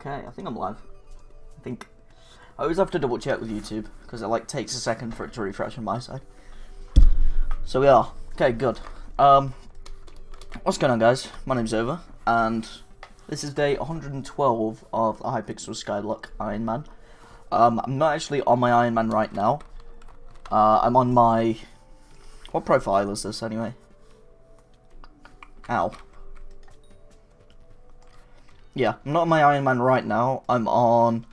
Okay, I think I'm live. I think I always have to double check with YouTube because it like takes a second for it to refresh on my side. So we are. Okay, good. What's going on, guys? My name's Over, and this is day 112 of the Hypixel Skyblock Ironman. I'm not actually on my Ironman right now. I'm on my... What profile is this, anyway? Ow. Yeah, I'm not on my Ironman right now. I'm on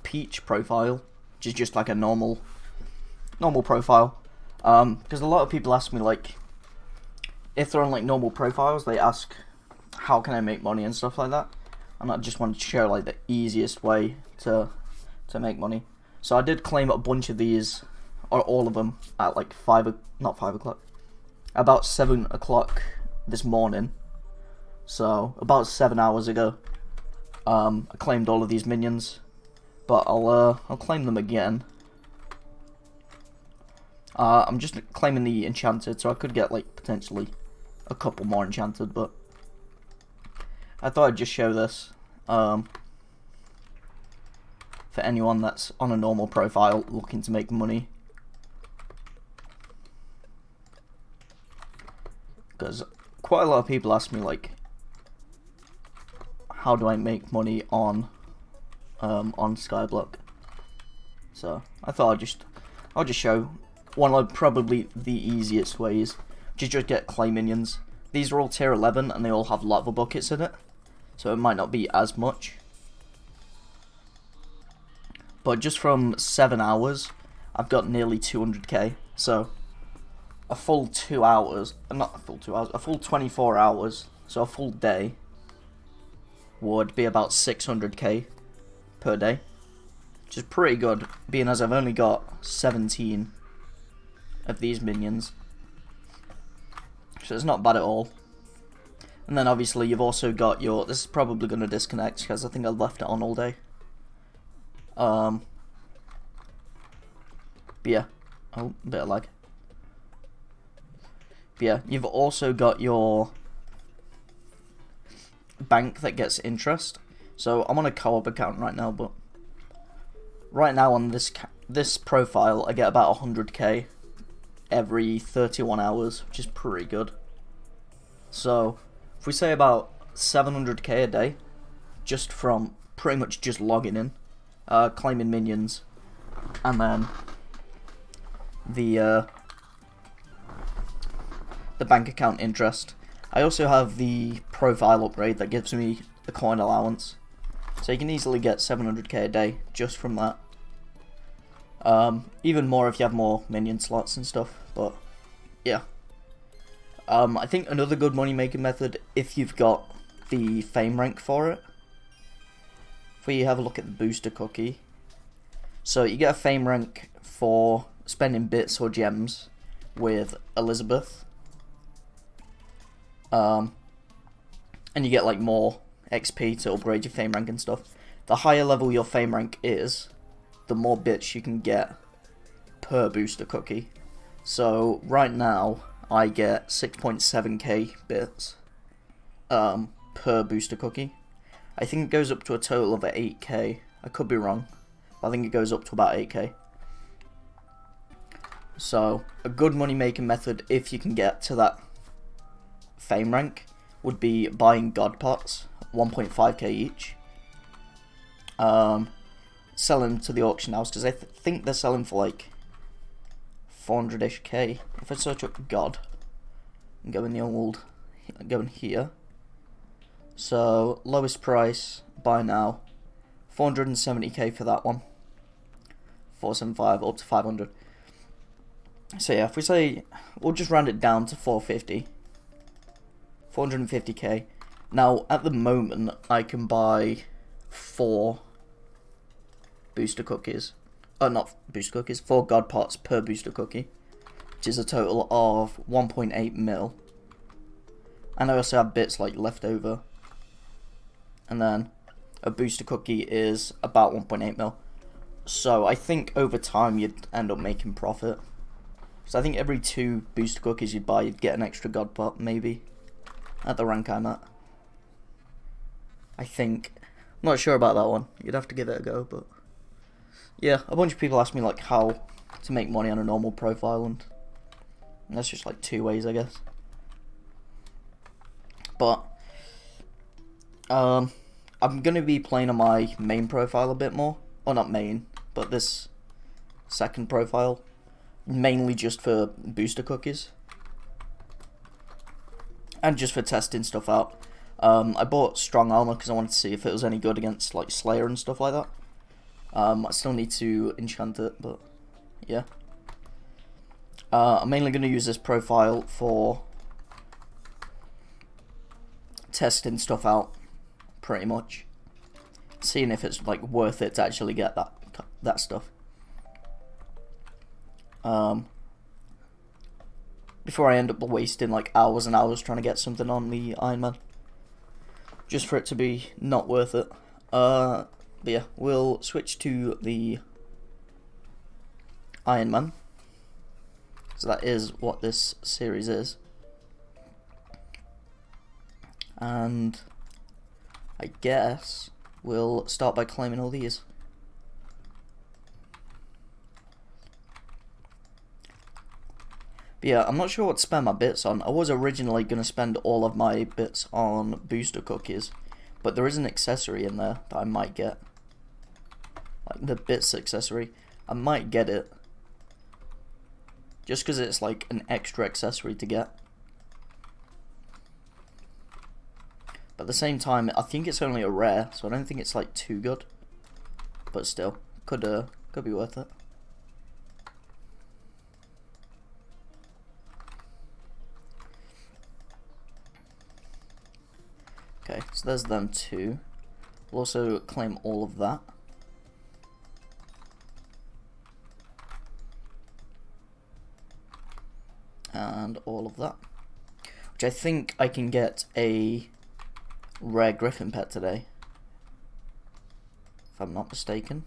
Peach profile, which is just like a normal profile. Because a lot of people ask me, like, if they're on like normal profiles, they ask how can I make money and stuff like that. And I just wanted to share like the easiest way to make money. So I did claim a bunch of these, or all of them, at like not 5 o'clock, about 7 o'clock this morning. So about 7 hours ago, I claimed all of these minions, but I'll claim them again. I'm just claiming the enchanted, so I could get like potentially a couple more enchanted, but I thought I'd just show this for anyone that's on a normal profile looking to make money. Because quite a lot of people ask me, like, how do I make money on Skyblock? So I thought I'll just show one of probably the easiest ways, which is just get clay minions. These are all tier 11 and they all have lava buckets in it, so it might not be as much. But just from 7 hours, I've got nearly 200k. So a full 2 hours, not a full 2 hours, a full 24 hours, so a full day would be about 600k per day, which is pretty good, being as I've only got 17 of these minions, so it's not bad at all. And then obviously you've also got your, this is probably going to disconnect because I think I left it on all day. But yeah, oh, bit of lag. But yeah, you've also got your bank that gets interest. So I'm on a co-op account right now, but right now on this profile I get about 100k every 31 hours, which is pretty good. So if we say about 700k a day just from pretty much just logging in, claiming minions, and then the bank account interest. I also have the profile upgrade that gives me the coin allowance, so you can easily get 700k a day just from that. Even more if you have more minion slots and stuff, but yeah. I think another good money making method, if you've got the fame rank for it, if we have a look at the booster cookie, so you get a fame rank for spending bits or gems with Elizabeth. And you get like more XP to upgrade your fame rank and stuff. The higher level your fame rank is, the more bits you can get per booster cookie. So right now I get 6.7k bits per booster cookie. I think it goes up to a total of 8k. I could be wrong, but I think it goes up to about 8k. So a good money making method, if you can get to that fame rank, would be buying god pots, 1.5k each. Selling to the auction house, because I think they're selling for like 400-ish k. If I search up god and go in the old, go in here. So lowest price buy now, 470k for that one. 475 up to 500. So yeah, if we say we'll just round it down to 450. 450k. Now at the moment I can buy 4 booster cookies. Not booster cookies, 4 god pots per booster cookie, which is a total of 1.8 mil. And I also have bits like left over. And then a booster cookie is about 1.8 mil. So I think over time you'd end up making profit. So I think every 2 booster cookies you buy, you'd get an extra god pot, maybe, at the rank I'm at. I think. Not sure about that one. You'd have to give it a go, but yeah, a bunch of people ask me like how to make money on a normal profile, and that's just like 2 ways, I guess. But I'm gonna be playing on my main profile a bit more, or not main, but this second profile, mainly just for booster cookies and just for testing stuff out. I bought strong armor because I wanted to see if it was any good against like Slayer and stuff like that. I still need to enchant it, but yeah. I'm mainly going to use this profile for testing stuff out, pretty much. Seeing if it's like worth it to actually get that stuff. Before I end up wasting like hours and hours trying to get something on the Ironman, just for it to be not worth it. But yeah, we'll switch to the Ironman. So that is what this series is. And I guess we'll start by claiming all these. But yeah, I'm not sure what to spend my bits on. I was originally going to spend all of my bits on booster cookies, but there is an accessory in there that I might get. Like the bits accessory. I might get it. Just because it's like an extra accessory to get. But at the same time, I think it's only a rare, so I don't think it's like too good. But still, could be worth it. Okay, so there's them two. We'll also claim all of that. And all of that. Which I think I can get a rare griffin pet today, if I'm not mistaken.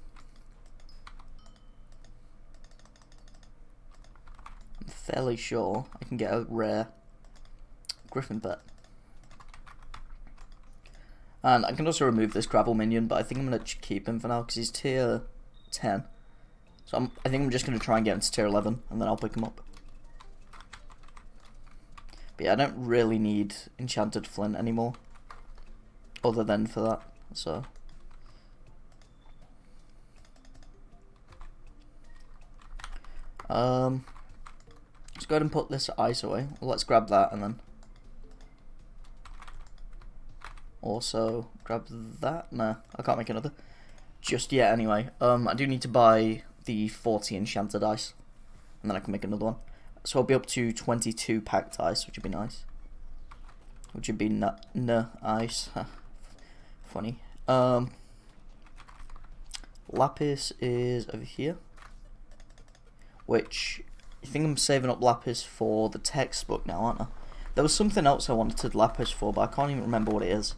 I'm fairly sure I can get a rare griffin pet. And I can also remove this gravel minion, but I think I'm going to keep him for now because he's tier 10. So I think I'm just going to try and get him to tier 11 and then I'll pick him up. But yeah, I don't really need enchanted flint anymore, other than for that, so. Let's go ahead and put this ice away. Well, let's grab that and then also grab that. Nah, I can't make another just yet anyway. I do need to buy the 40 enchanted ice, and then I can make another one. So I'll be up to 22 packed ice, which would be nice. Which would be nice. Funny. Lapis is over here. Which, I think I'm saving up Lapis for the textbook now, aren't I? There was something else I wanted Lapis for, but I can't even remember what it is.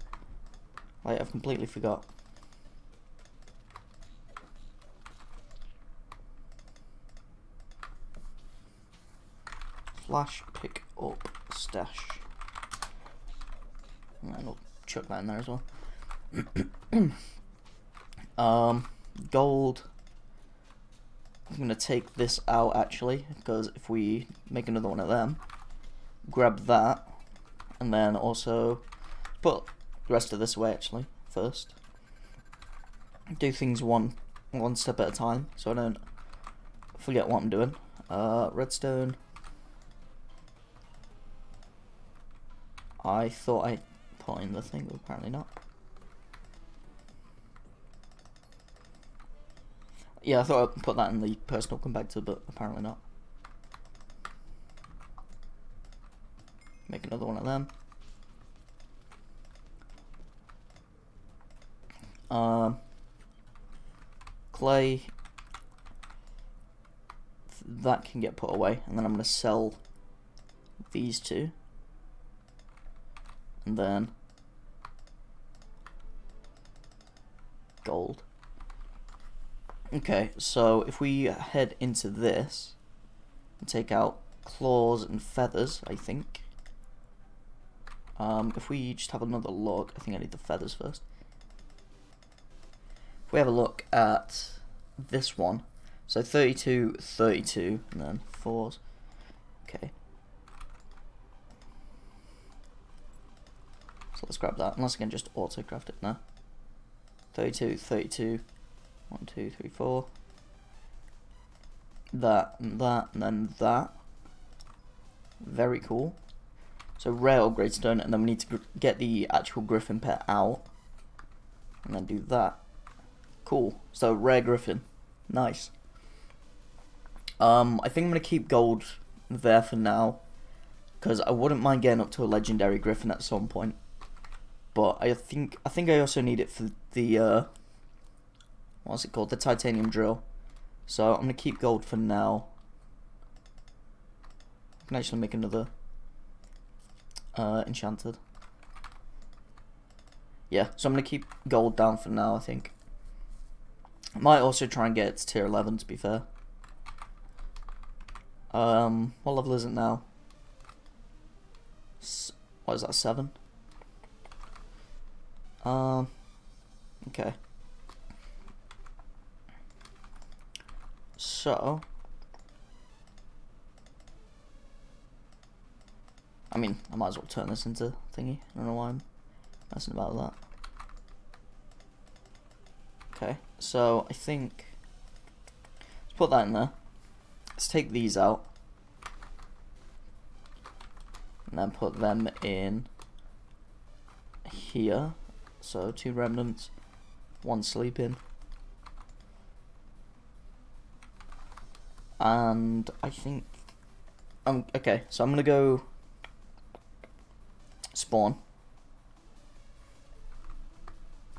Like, I've completely forgot. Flash pick up stash. And I'll chuck that in there as well. Gold. I'm gonna take this out actually, because if we make another one of them, grab that, and then also put the rest of this away actually first. Do things one step at a time, so I don't forget what I'm doing. Redstone. I thought I put in the thing, but apparently not. Yeah, I thought I'd put that in the personal compactor, but apparently not. Make another one of them. Clay. That can get put away, and then I'm going to sell these two. And then gold. Okay, so if we head into this and take out claws and feathers, I think. If we just have another look, I think I need the feathers first. if we have a look at this one, so 32, 32, and then 4s. Okay. So let's grab that, unless I can just auto-craft it now. 32, 32, 1, 2, 3, 4. That, and then that. Very cool. So rare upgrade stone, and then we need to get the actual griffin pet out. And then do that. Cool. So rare griffin. Nice. I think I'm going to keep gold there for now, because I wouldn't mind getting up to a legendary griffin at some point. But I think I also need it for the what's it called? The titanium drill. So I'm gonna keep gold for now. I can actually make another enchanted. Yeah, so I'm gonna keep gold down for now, I think. I might also try and get it to tier 11, to be fair. What level is it now? What is that, 7? Okay. So, I mean, I might as well turn this into thingy. I don't know why I'm messing about with that. Okay, so I think let's put that in there. Let's take these out and then put them in here. So 2 remnants, 1 sleeping, and I think okay. So I'm gonna go spawn,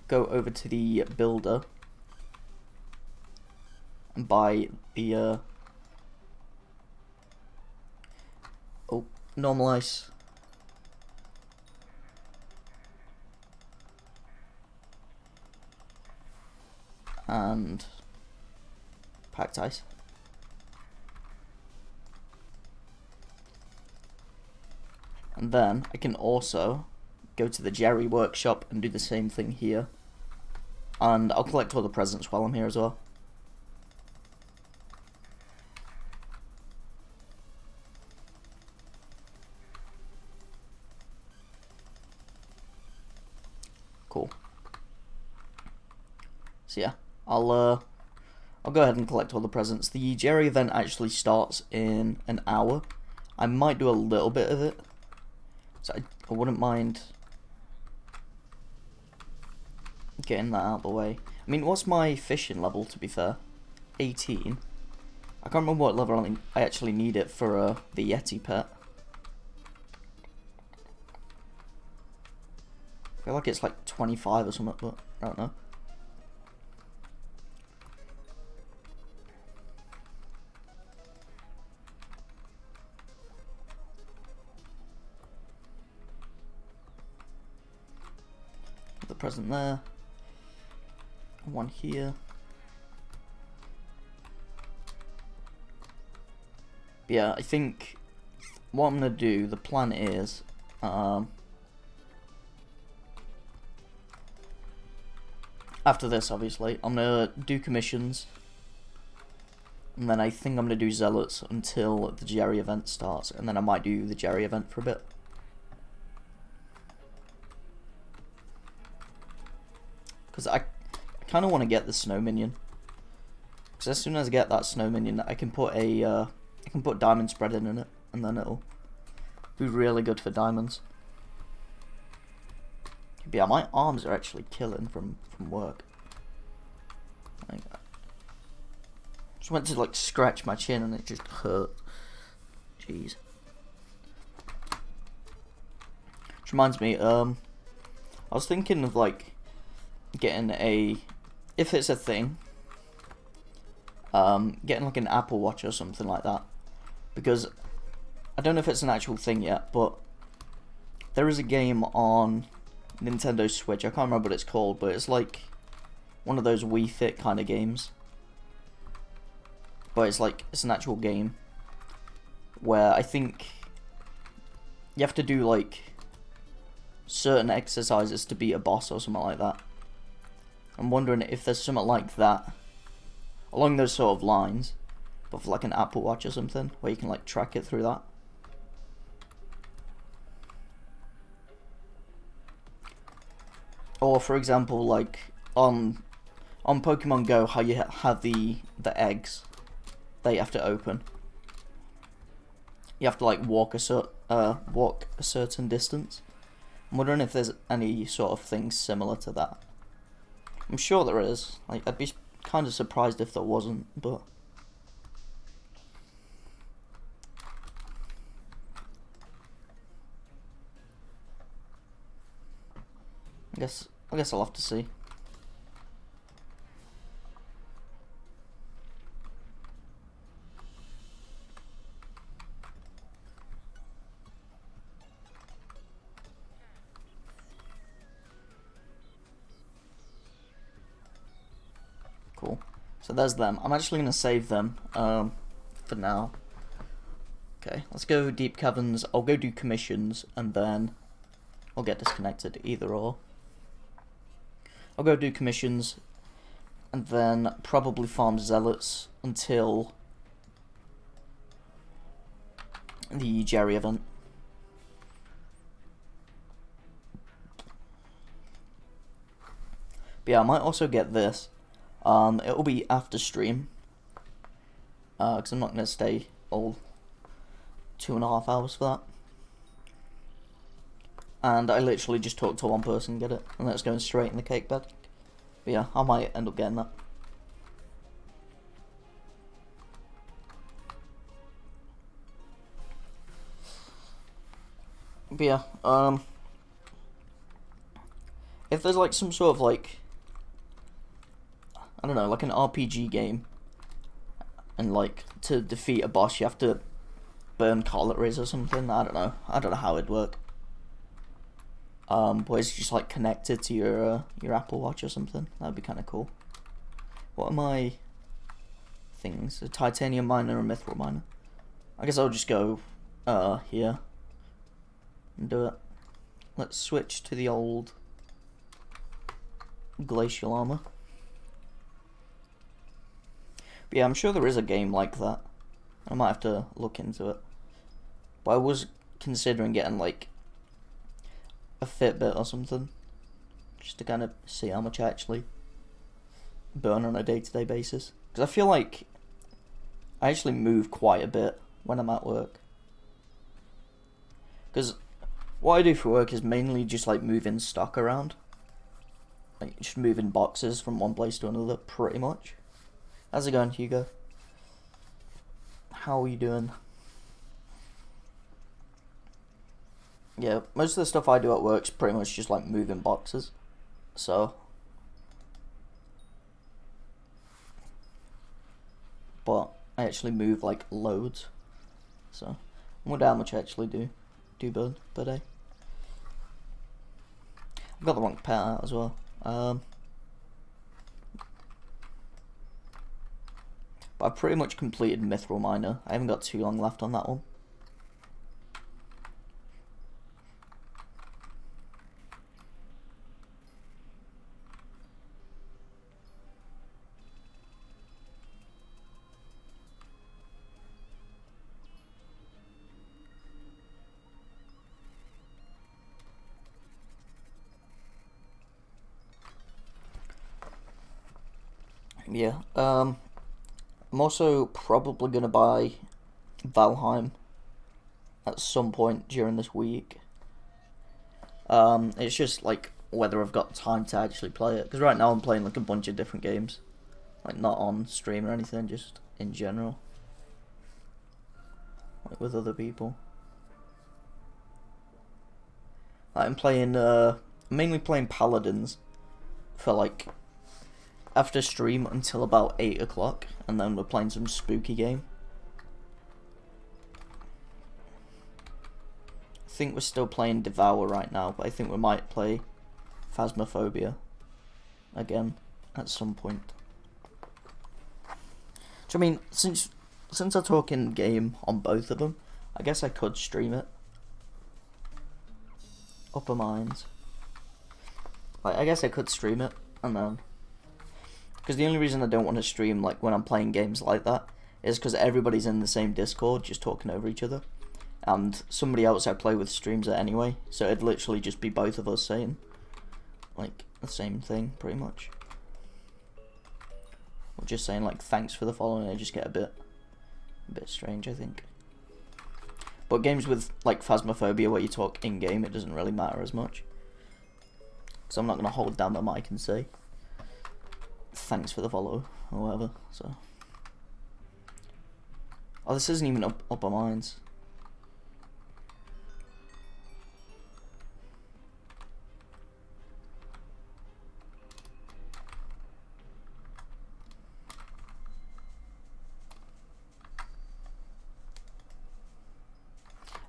go over to the builder, and buy the normal ice. And packed ice. And then I can also go to the Jerry workshop and do the same thing here. And I'll collect all the presents while I'm here as well. Cool. So yeah. I'll go ahead and collect all the presents. The Jerry event actually starts in an hour. I might do a little bit of it, so I wouldn't mind getting that out of the way. I mean, what's my fishing level, to be fair? 18. I can't remember what level I actually need it for the Yeti pet. I feel like it's like 25 or something, but I don't know. The present there, 1 here. But yeah, I think what I'm gonna do, the plan is after this, obviously, I'm gonna do commissions, and then I think I'm gonna do zealots until the Jerry event starts, and then I might do the Jerry event for a bit. Because I kind of want to get the snow minion. Because as soon as I get that snow minion, I can put diamond spreading in it, and then it'll be really good for diamonds. But yeah, my arms are actually killing from work. Like, I just went to like scratch my chin and it just hurt. Jeez. Which reminds me, I was thinking of like getting if it's a thing, getting like an Apple Watch or something like that, because I don't know if it's an actual thing yet, but there is a game on Nintendo Switch, I can't remember what it's called, but it's like one of those Wii Fit kind of games, but it's an actual game where I think you have to do like certain exercises to beat a boss or something like that. I'm wondering if there's something like that, along those sort of lines, but for like an Apple Watch or something, where you can like track it through that. Or for example, like on Pokemon Go, how you have the eggs that you have to open. You have to like walk a certain distance. I'm wondering if there's any sort of thing similar to that. I'm sure there is. Like, I'd be kind of surprised if there wasn't, but I guess I'll have to see. Cool. So there's them. I'm actually going to save them for now. Okay, let's go deep caverns. I'll go do commissions and then I'll get disconnected, either or. I'll go do commissions and then probably farm zealots until the Jerry event. But yeah, I might also get this. It'll be after stream, because I'm not going to stay all 2.5 hours for that. And I literally just talked to one person, get it, and that's going straight in the cake bed. But yeah, I might end up getting that. But yeah, if there's like some sort of like, I don't know, like an RPG game, and like to defeat a boss you have to burn calories or something. I don't know how it'd work. But it's just like connected to your Apple Watch or something. That'd be kind of cool. What are my things? A titanium miner and mithril miner. I guess I'll just go here and do it. Let's switch to the old glacial armor. But yeah, I'm sure there is a game like that. I might have to look into it. But I was considering getting like a Fitbit or something, just to kind of see how much I actually burn on a day-to-day basis. Because I feel like I actually move quite a bit when I'm at work. Because what I do for work is mainly just like moving stock around. Like just moving boxes from one place to another, pretty much. How's it going, Hugo? How are you doing? Yeah, most of the stuff I do at work's pretty much just like moving boxes. So, but I actually move like loads. So, I wonder how much I actually do burn per day. I've got the wrong pet out as well. But I've pretty much completed Mithril Miner. I haven't got too long left on that one. Yeah, I'm also probably going to buy Valheim at some point during this week. It's just like whether I've got time to actually play it, because right now I'm playing like a bunch of different games, like not on stream or anything, just in general, like with other people. Like I'm playing, mainly playing Paladins for like after stream until about 8 o'clock, and then we're playing some spooky game. I think we're still playing Devour right now, but I think we might play Phasmophobia again at some point. So I mean, since I talk in game on both of them, I guess I could stream it. Upper Mines. Like, I guess I could stream it and then Because the only reason I don't want to stream like when I'm playing games like that is because everybody's in the same Discord just talking over each other, and somebody else I play with streams it anyway, so it'd literally just be both of us saying like the same thing pretty much, or just saying like thanks for the follow, and I just get a bit strange, I think. But games with like Phasmophobia where you talk in game, it doesn't really matter as much, because I'm not gonna hold down the mic and say thanks for the follow or whatever. So, oh, this isn't even upper mines.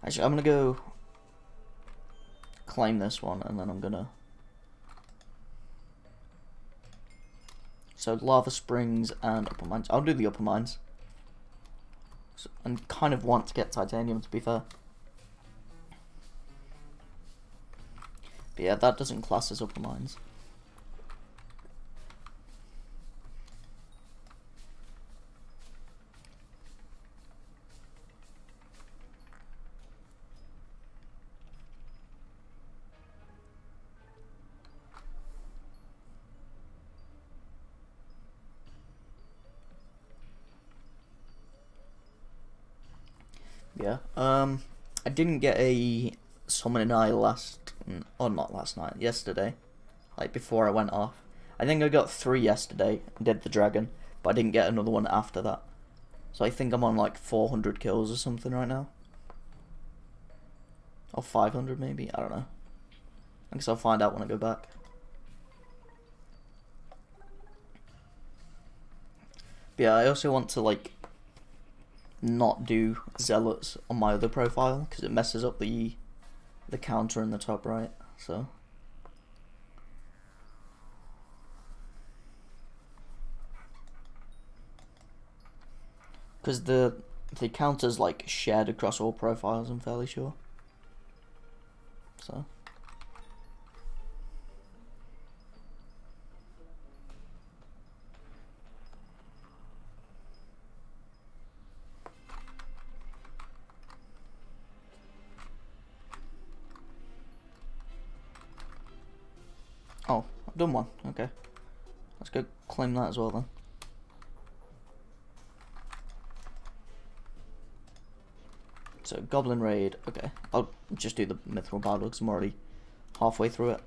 Actually, I'm gonna go claim this one, and then I'm gonna. So lava springs and upper mines. I'll do the upper mines. So, and kind of want to get titanium, to be fair. But yeah, that doesn't class as upper mines. Yeah, I didn't get a summoning eye yesterday, like before I went off. I think I got 3 yesterday and did the dragon, but I didn't get another one after that. So I think I'm on like 400 kills or something right now. Or 500 maybe, I don't know. I guess I'll find out when I go back. But yeah, I also want to like not do zealots on my other profile because it messes up the counter in the top right. So because the counter's like shared across all profiles, I'm fairly sure. So oh, I've done one. Okay, let's go claim that as well then. So Goblin Raid. Okay, I'll just do the Mithril Battle because I'm already halfway through it.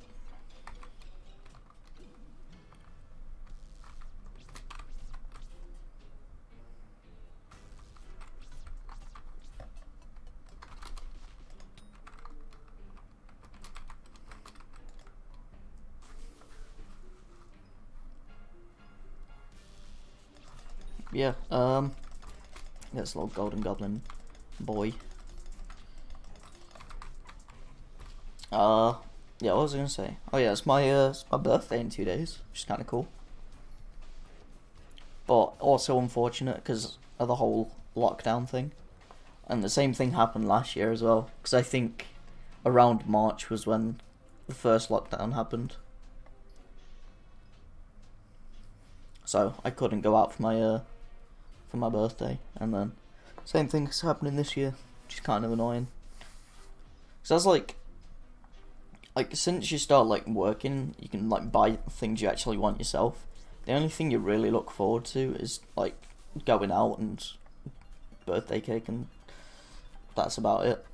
Yeah, this little golden goblin boy. Yeah, what was I gonna say? Oh yeah, it's my birthday in 2 days, which is kind of cool. But also unfortunate because of the whole lockdown thing. And the same thing happened last year as well, because I think around March was when the first lockdown happened. So I couldn't go out for my birthday, and then same thing's happening this year, which is kind of annoying. So that's like since you start like working, you can like buy things you actually want yourself. The only thing you really look forward to is like going out and birthday cake, and that's about it.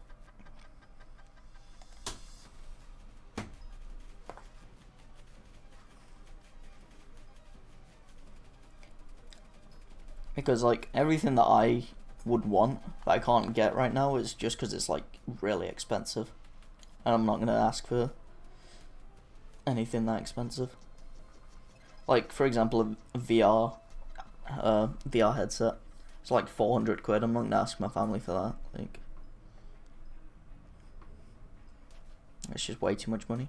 Because like everything that I would want that I can't get right now is just because it's like really expensive, and I'm not gonna ask for anything that expensive. Like for example, a VR headset. It's like 400 quid. I'm not gonna ask my family for that. Like, it's just way too much money.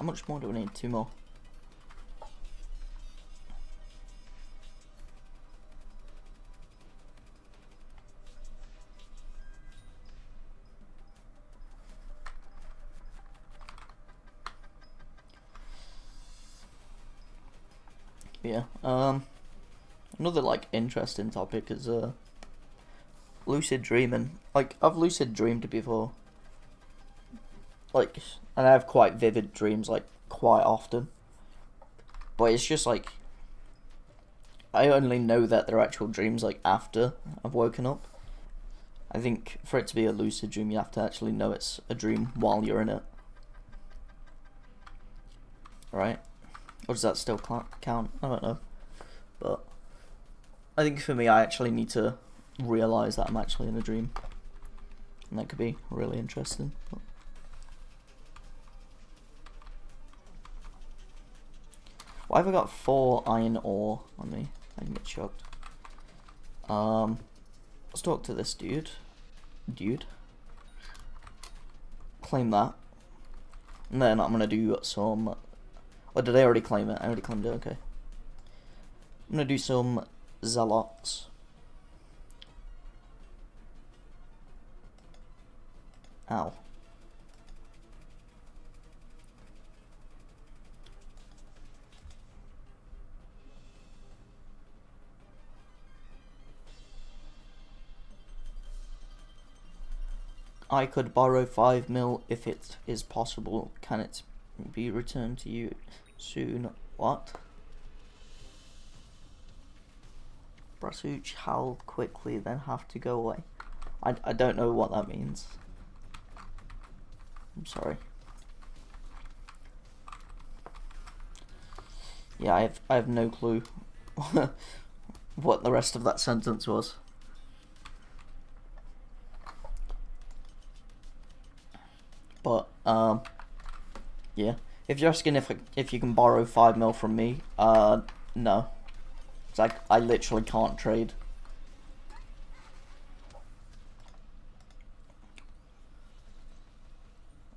How much more do we need? 2 more. Yeah. Another like interesting topic is lucid dreaming. Like, I've lucid dreamed before. Like, and I have quite vivid dreams, like, quite often. But it's just like, I only know that they're actual dreams, like, after I've woken up. I think for it to be a lucid dream, you have to actually know it's a dream while you're in it. Right? Or does that still count? I don't know. But I think for me, I actually need to realise that I'm actually in a dream. And that could be really interesting. Why have I got 4 iron ore on me? I can get shocked. Let's talk to this dude. Claim that. And then I'm gonna do some... Oh, did I already claim it? I already claimed it, okay. I'm gonna do some zealots. Ow. I could borrow 5 mil if it is possible. Can it be returned to you soon? What? Brasuch howled quickly, then have to go away. I don't know what that means. I'm sorry. Yeah, I have no clue what the rest of that sentence was. But yeah. If you're asking if you can borrow 5 mil from me, no. It's like I literally can't trade.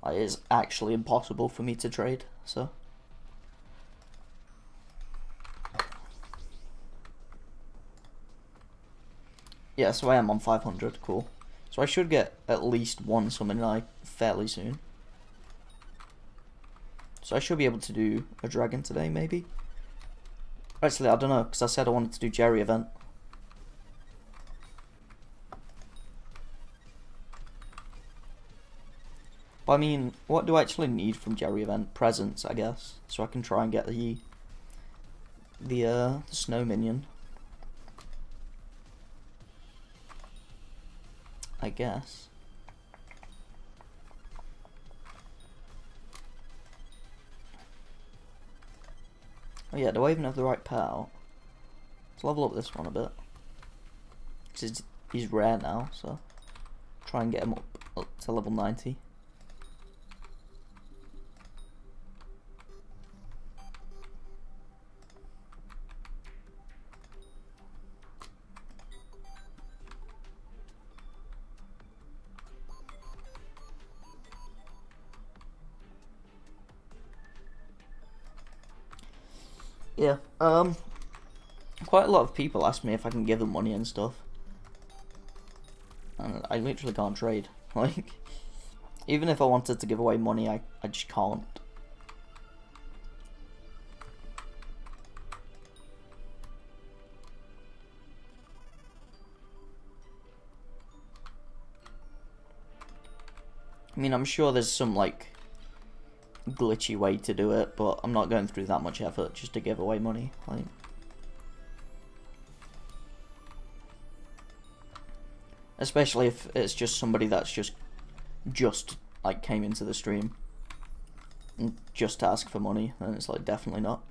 It is actually impossible for me to trade, so. Yeah, so I am on 500, cool. So I should get at least 1 summon like fairly soon. So I should be able to do a dragon today, maybe? Actually, I don't know, because I said I wanted to do Jerry event. But I mean, what do I actually need from Jerry event? Presents, I guess. So I can try and get the snow minion. I guess. Oh yeah, do I even have the right pet out? Let's level up this one a bit. Because he's rare now, so try and get him up to level 90. Yeah, quite a lot of people ask me if I can give them money and stuff. And I literally can't trade. Like, even if I wanted to give away money, I just can't. I mean, I'm sure there's some, like, glitchy way to do it, but I'm not going through that much effort just to give away money. Like, especially if it's just somebody that's just like came into the stream and just to ask for money, then it's like definitely not.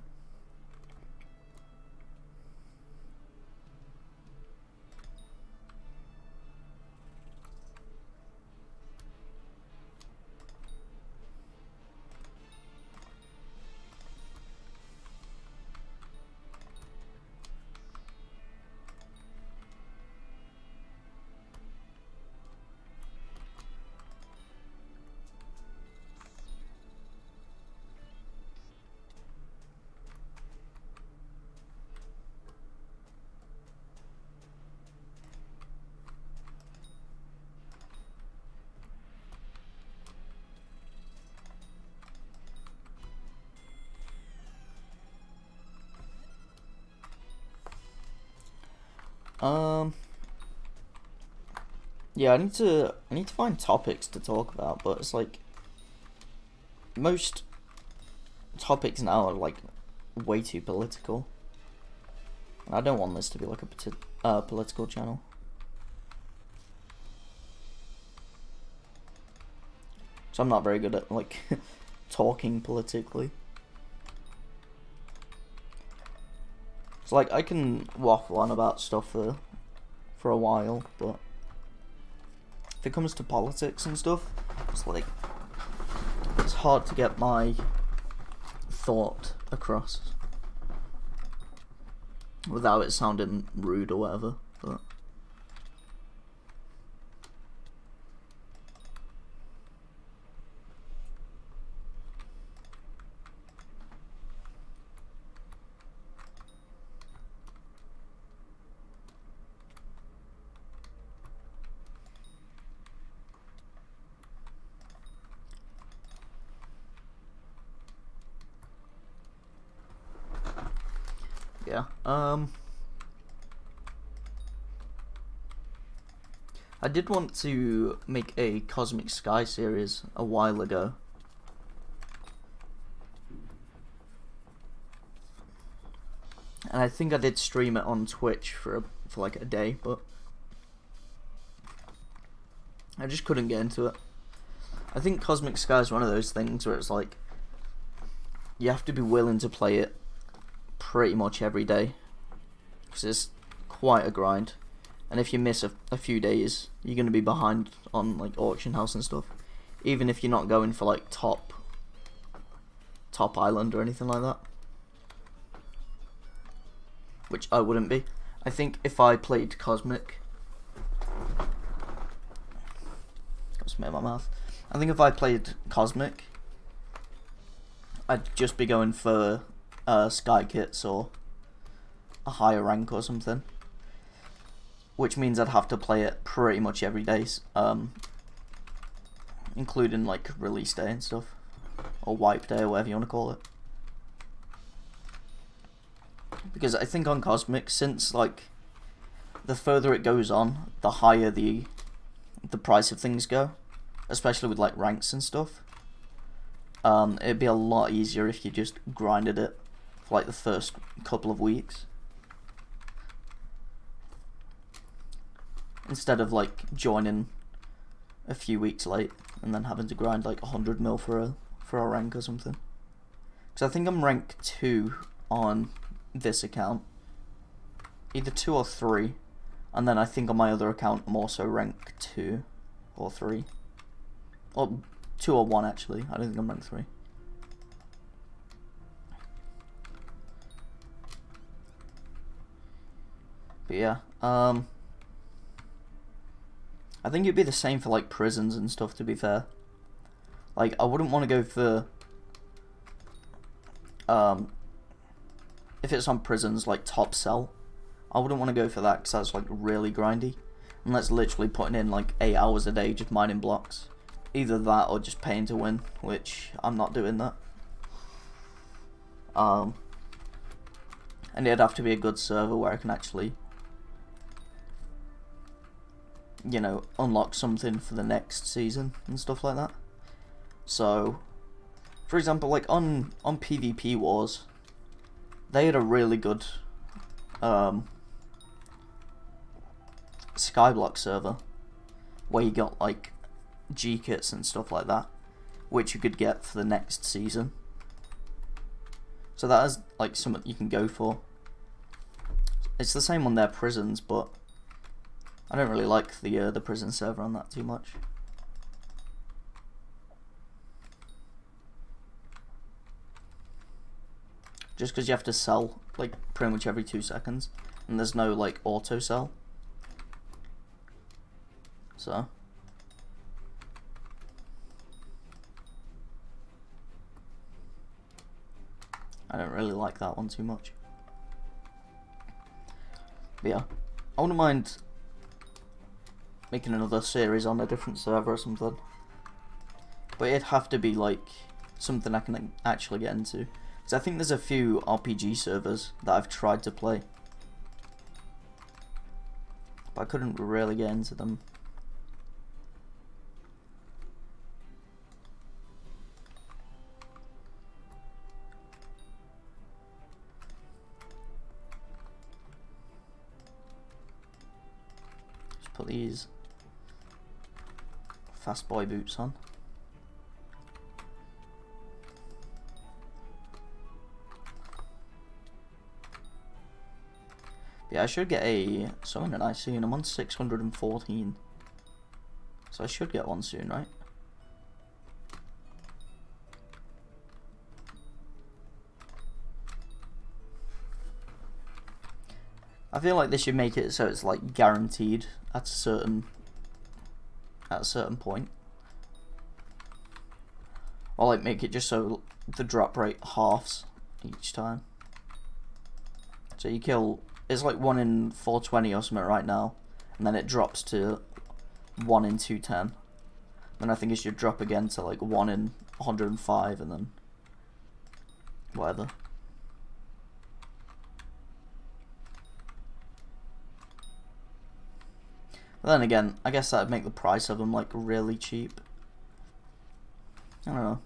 Yeah, I need to find topics to talk about, but it's like most topics now are like way too political. And I don't want this to be like a political channel. So I'm not very good at like talking politically. It's like I can waffle on about stuff for a while, but if it comes to politics and stuff, it's like it's hard to get my thought across without it sounding rude or whatever. But yeah, I did want to make a Cosmic Sky series a while ago. And I think I did stream it on Twitch for like a day, but I just couldn't get into it. I think Cosmic Sky is one of those things where it's like you have to be willing to play it pretty much every day, because it's quite a grind, and if you miss a few days, you're going to be behind on like auction house and stuff, even if you're not going for like top island or anything like that, which I wouldn't be. I think if I played Cosmic, got some in my mouth. I think if I played Cosmic, I'd just be going for sky kits or a higher rank or something, which means I'd have to play it pretty much every day, including like release day and stuff, or wipe day or whatever you want to call it. Because I think on Cosmic, since like the further it goes on, the higher the price of things go, especially with like ranks and stuff. It'd be a lot easier if you just grinded it for like the first couple of weeks, instead of like joining a few weeks late and then having to grind like 100 mil for a rank or something. Because I think I'm rank 2 on this account, either 2 or 3, and then I think on my other account I'm also rank 2 or 3, or 2 or 1 actually. I don't think I'm rank 3. But yeah, I think it'd be the same for like prisons and stuff, to be fair. Like I wouldn't want to go for if it's on prisons like top cell, I wouldn't want to go for that, because that's like really grindy, and that's literally putting in like 8 hours a day just mining blocks. Either that or just paying to win, which I'm not doing that. And it'd have to be a good server where I can actually, you know, unlock something for the next season and stuff like that. So, for example, like on PvP Wars, they had a really good Skyblock server where you got like G kits and stuff like that, which you could get for the next season. So that is like something you can go for. It's the same on their prisons, but I don't really like the prison server on that too much. Just because you have to sell like pretty much every 2 seconds, and there's no like auto sell. So I don't really like that one too much. But yeah, I wouldn't mind making another series on a different server or something, but it'd have to be like something I can actually get into, because I think there's a few RPG servers that I've tried to play, but I couldn't really get into them. Just put these fast boy boots on. Yeah, I should get something nice soon. I'm on 614. So I should get one soon, right? I feel like they should make it so it's like guaranteed at a certain point. Or like make it just so the drop rate halves each time. So you kill, it's like 1 in 420 or something right now, and then it drops to 1 in 210. Then I think it should drop again to like 1 in 105 and then whatever. But then again, I guess that would make the price of them like really cheap. I don't know.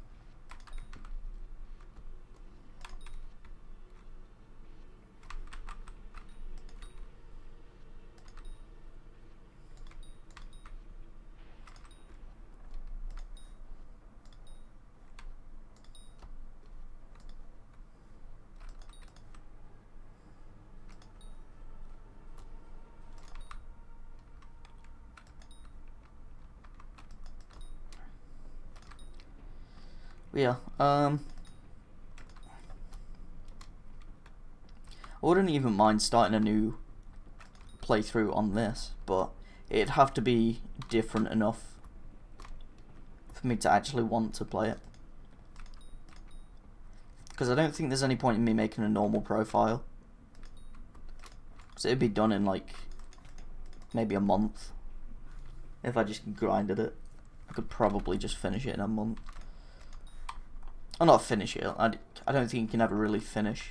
Yeah, I wouldn't even mind starting a new playthrough on this, but it'd have to be different enough for me to actually want to play it. Because I don't think there's any point in me making a normal profile. Because it'd be done in like maybe a month. If I just grinded it, I could probably just finish it in a month. Or not finish it, I don't think you can ever really finish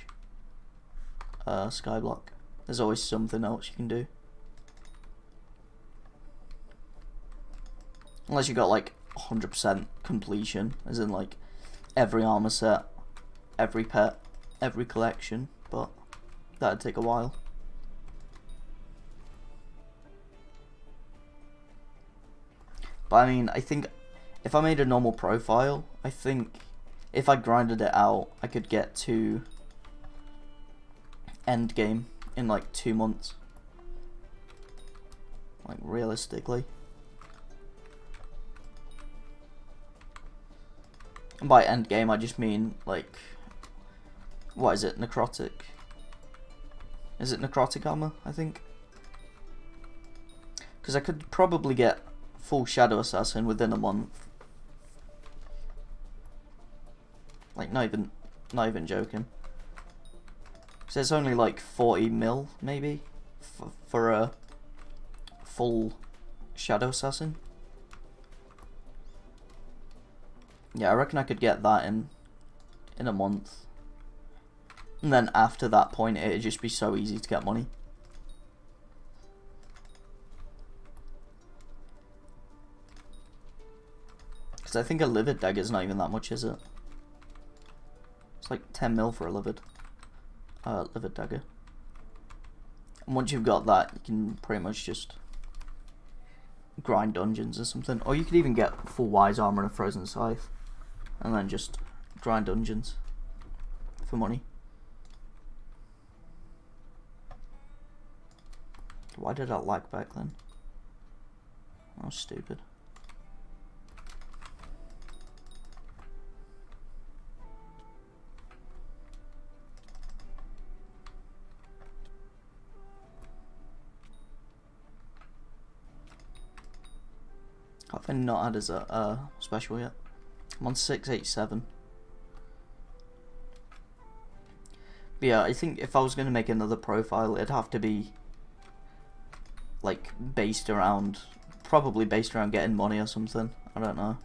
Skyblock. There's always something else you can do. Unless you got like 100% completion, as in like every armor set, every pet, every collection, but that'd take a while. But I mean, I think if I made a normal profile, I think if I grinded it out, I could get to end game in like 2 months. Like realistically. And by end game I just mean like, what is it, necrotic? Is it necrotic armor, I think? Because I could probably get full Shadow Assassin within a month. Like not even joking. So it's only like 40 mil maybe for a full Shadow Assassin. Yeah, I reckon I could get that in a month. And then after that point it'd just be so easy to get money. Because I think a livid dagger is not even that much, is it? It's like 10 mil for a livid dagger. And once you've got that, you can pretty much just grind dungeons or something. Or you could even get full wise armor and a frozen scythe, and then just grind dungeons for money. Why did I lag back then? That was stupid. I've not had as a special yet. I'm on 687. But yeah, I think if I was going to make another profile, it'd have to be like probably based around getting money or something. I don't know.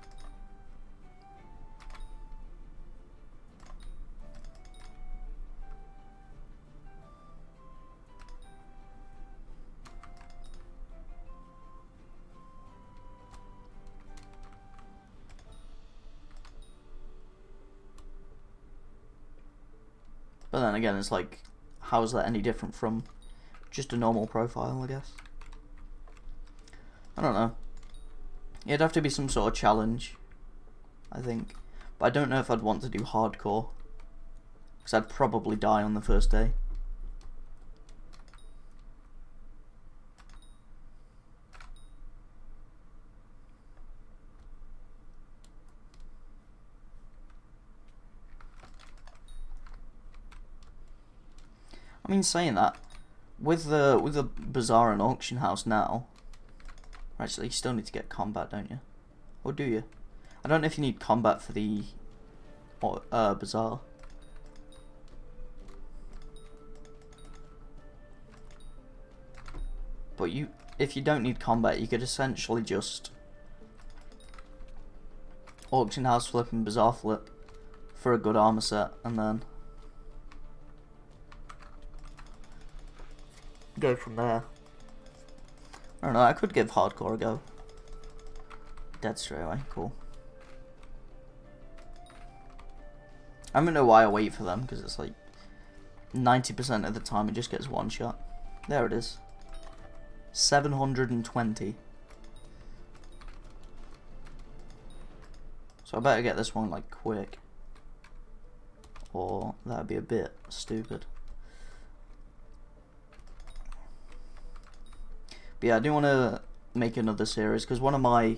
But then again, it's like, how is that any different from just a normal profile, I guess? I don't know. It'd have to be some sort of challenge, I think. But I don't know if I'd want to do hardcore, because I'd probably die on the first day. I mean, saying that, with the bazaar and auction house now, actually, you still need to get combat, don't you? Or do you? I don't know if you need combat for the bazaar. But if you don't need combat, you could essentially just auction house flip and bazaar flip for a good armor set, and then go from there. I don't know, I could give hardcore a go. Dead straight away, cool. I don't know why I wait for them, because it's like 90% of the time it just gets one shot. There it is. 720. So I better get this one like quick, or that'd be a bit stupid. But yeah, I do want to make another series, because one of my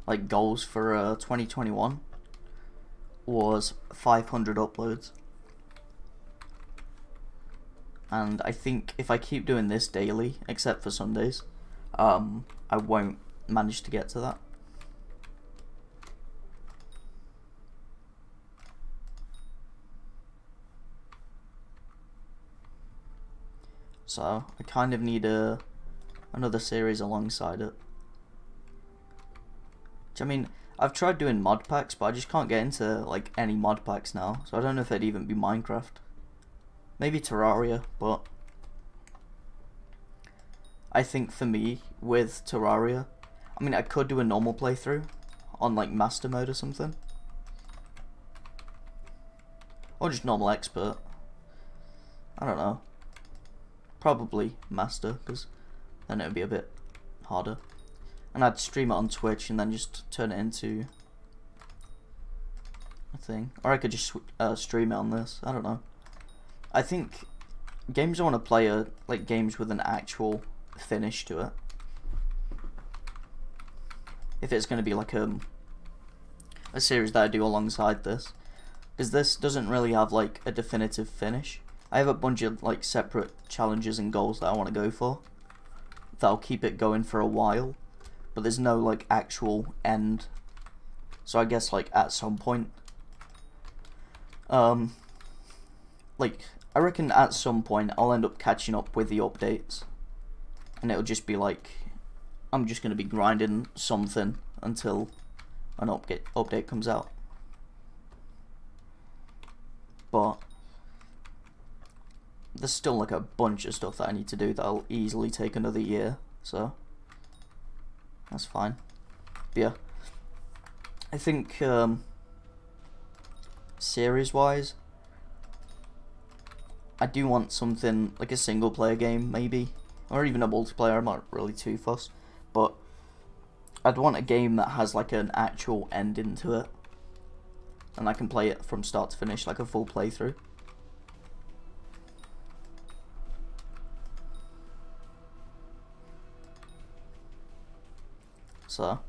like goals for 2021 was 500 uploads, and I think if I keep doing this daily, except for Sundays, I won't manage to get to that. So I kind of need another series alongside it. Which, I mean, I've tried doing mod packs, but I just can't get into like any mod packs now. So I don't know if they'd even be Minecraft. Maybe Terraria, but I think for me with Terraria, I mean, I could do a normal playthrough on like master mode or something, or just normal expert. I don't know. Probably master, because then it would be a bit harder. And I'd stream it on Twitch and then just turn it into a thing. Or I could just stream it on this. I don't know. I think games I want to play are like games with an actual finish to it. If it's going to be like a series that I do alongside this. Because this doesn't really have like a definitive finish. I have a bunch of like separate challenges and goals that I want to go for. That'll keep it going for a while. But there's no like actual end. So I guess like at some point, like I reckon at some point I'll end up catching up with the updates, and it'll just be like I'm just gonna be grinding something until an update comes out. But there's still like a bunch of stuff that I need to do that'll easily take another year, so that's fine. But yeah, I think series wise, I do want something like a single player game maybe, or even a multiplayer. I'm not really too fussed, but I'd want a game that has like an actual ending to it, and I can play it from start to finish, like a full playthrough. So,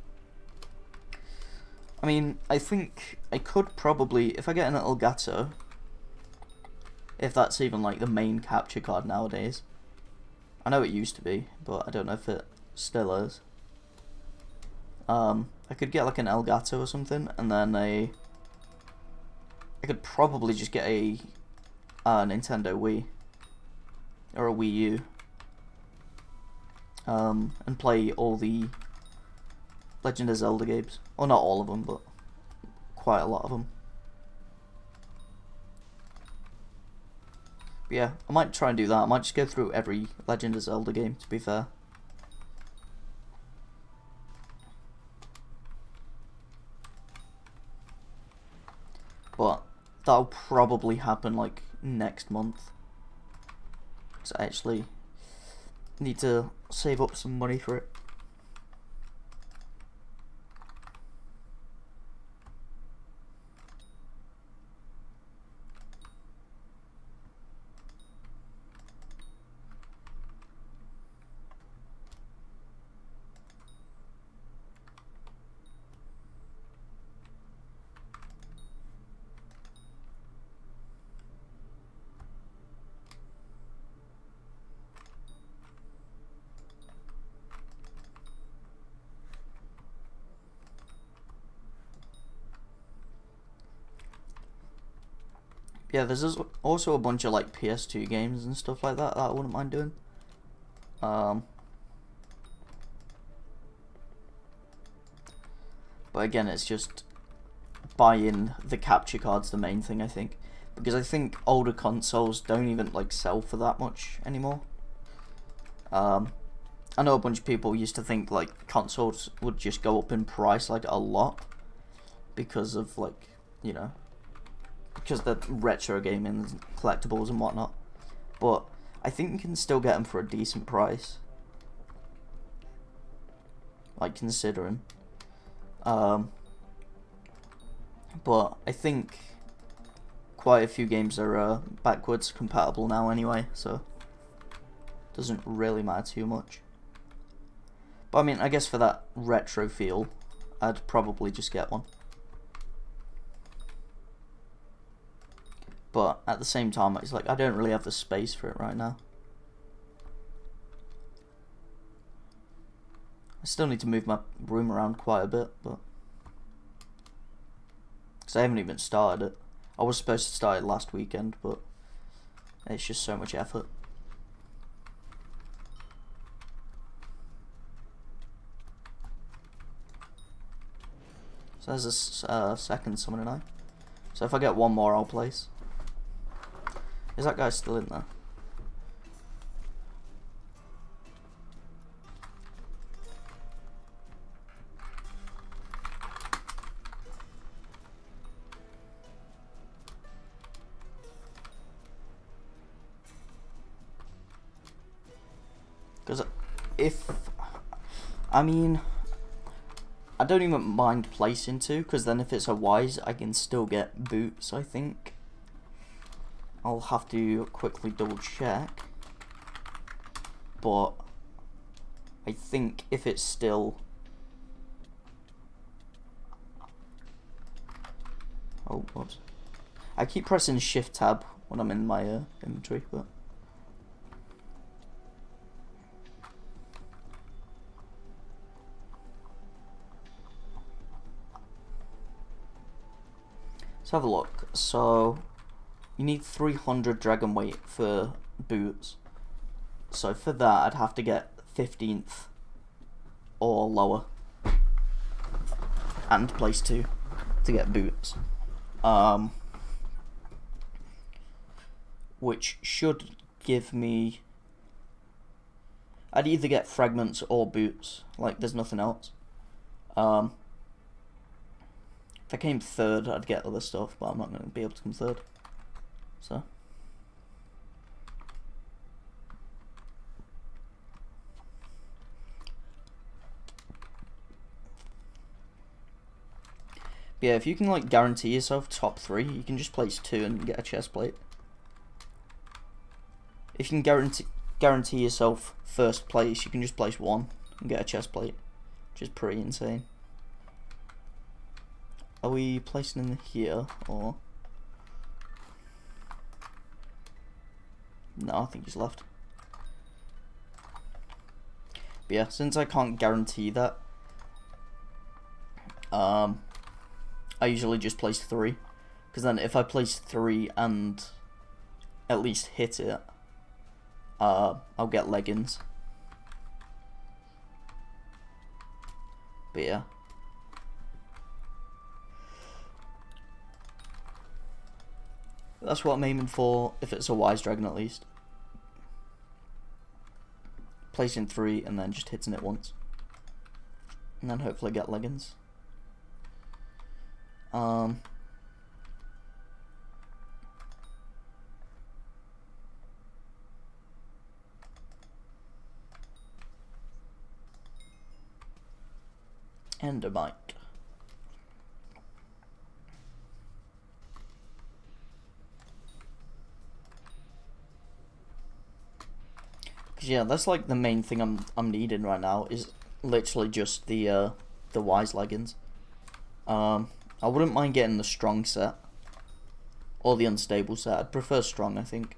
I mean, I think I could probably, if I get an Elgato, if that's even like the main capture card nowadays. I know it used to be, but I don't know if it still is. I could get like an Elgato or something, and then I could probably just get a Nintendo Wii or a Wii U, and play all the Legend of Zelda games. Well, not all of them, but quite a lot of them. But yeah, I might try and do that. I might just go through every Legend of Zelda game, to be fair. But that'll probably happen like next month. So I actually need to save up some money for it. Yeah, there's also a bunch of like PS2 games and stuff like that I wouldn't mind doing. But again, it's just buying the capture card's the main thing, I think, because I think older consoles don't even like sell for that much anymore. I know a bunch of people used to think like consoles would just go up in price like a lot because of like, you know, because the retro gaming and collectibles and whatnot, but I think you can still get them for a decent price, like considering. But I think quite a few games are backwards compatible now anyway, so it doesn't really matter too much. But I mean, I guess for that retro feel, I'd probably just get one. But at the same time, it's like I don't really have the space for it right now. I still need to move my room around quite a bit, but because I haven't even started it. I was supposed to start it last weekend, but it's just so much effort. So there's a second summoning eye. So if I get one more, I'll place. Is that guy still in there? Because I mean, I don't even mind placing two, because then if it's a wise, I can still get boots, I think. I'll have to quickly double check, but I think if it's still, oh whoops, I keep pressing shift tab when I'm in my inventory, but let's have a look. So you need 300 dragon weight for boots. So for that, I'd have to get 15th or lower and place 2 to get boots. Which should give me, I'd either get fragments or boots, like there's nothing else. If I came 3rd, I'd get other stuff, but I'm not going to be able to come 3rd. So but yeah, if you can like guarantee yourself top 3, you can just place 2 and get a chest plate. If you can guarantee yourself first place, you can just place 1 and get a chest plate, which is pretty insane. Are we placing in here or? No, I think he's left. But yeah, since I can't guarantee that, I usually just place 3, because then if I place 3 and at least hit it, I'll get leggings. But yeah. That's what I'm aiming for, if it's a wise dragon at least. Placing 3 and then just hitting it once. And then hopefully get leggings. Endermite. Cause yeah, that's like the main thing I'm needing right now is literally just the wise leggings. I wouldn't mind getting the strong set or the unstable set. I'd prefer strong, I think.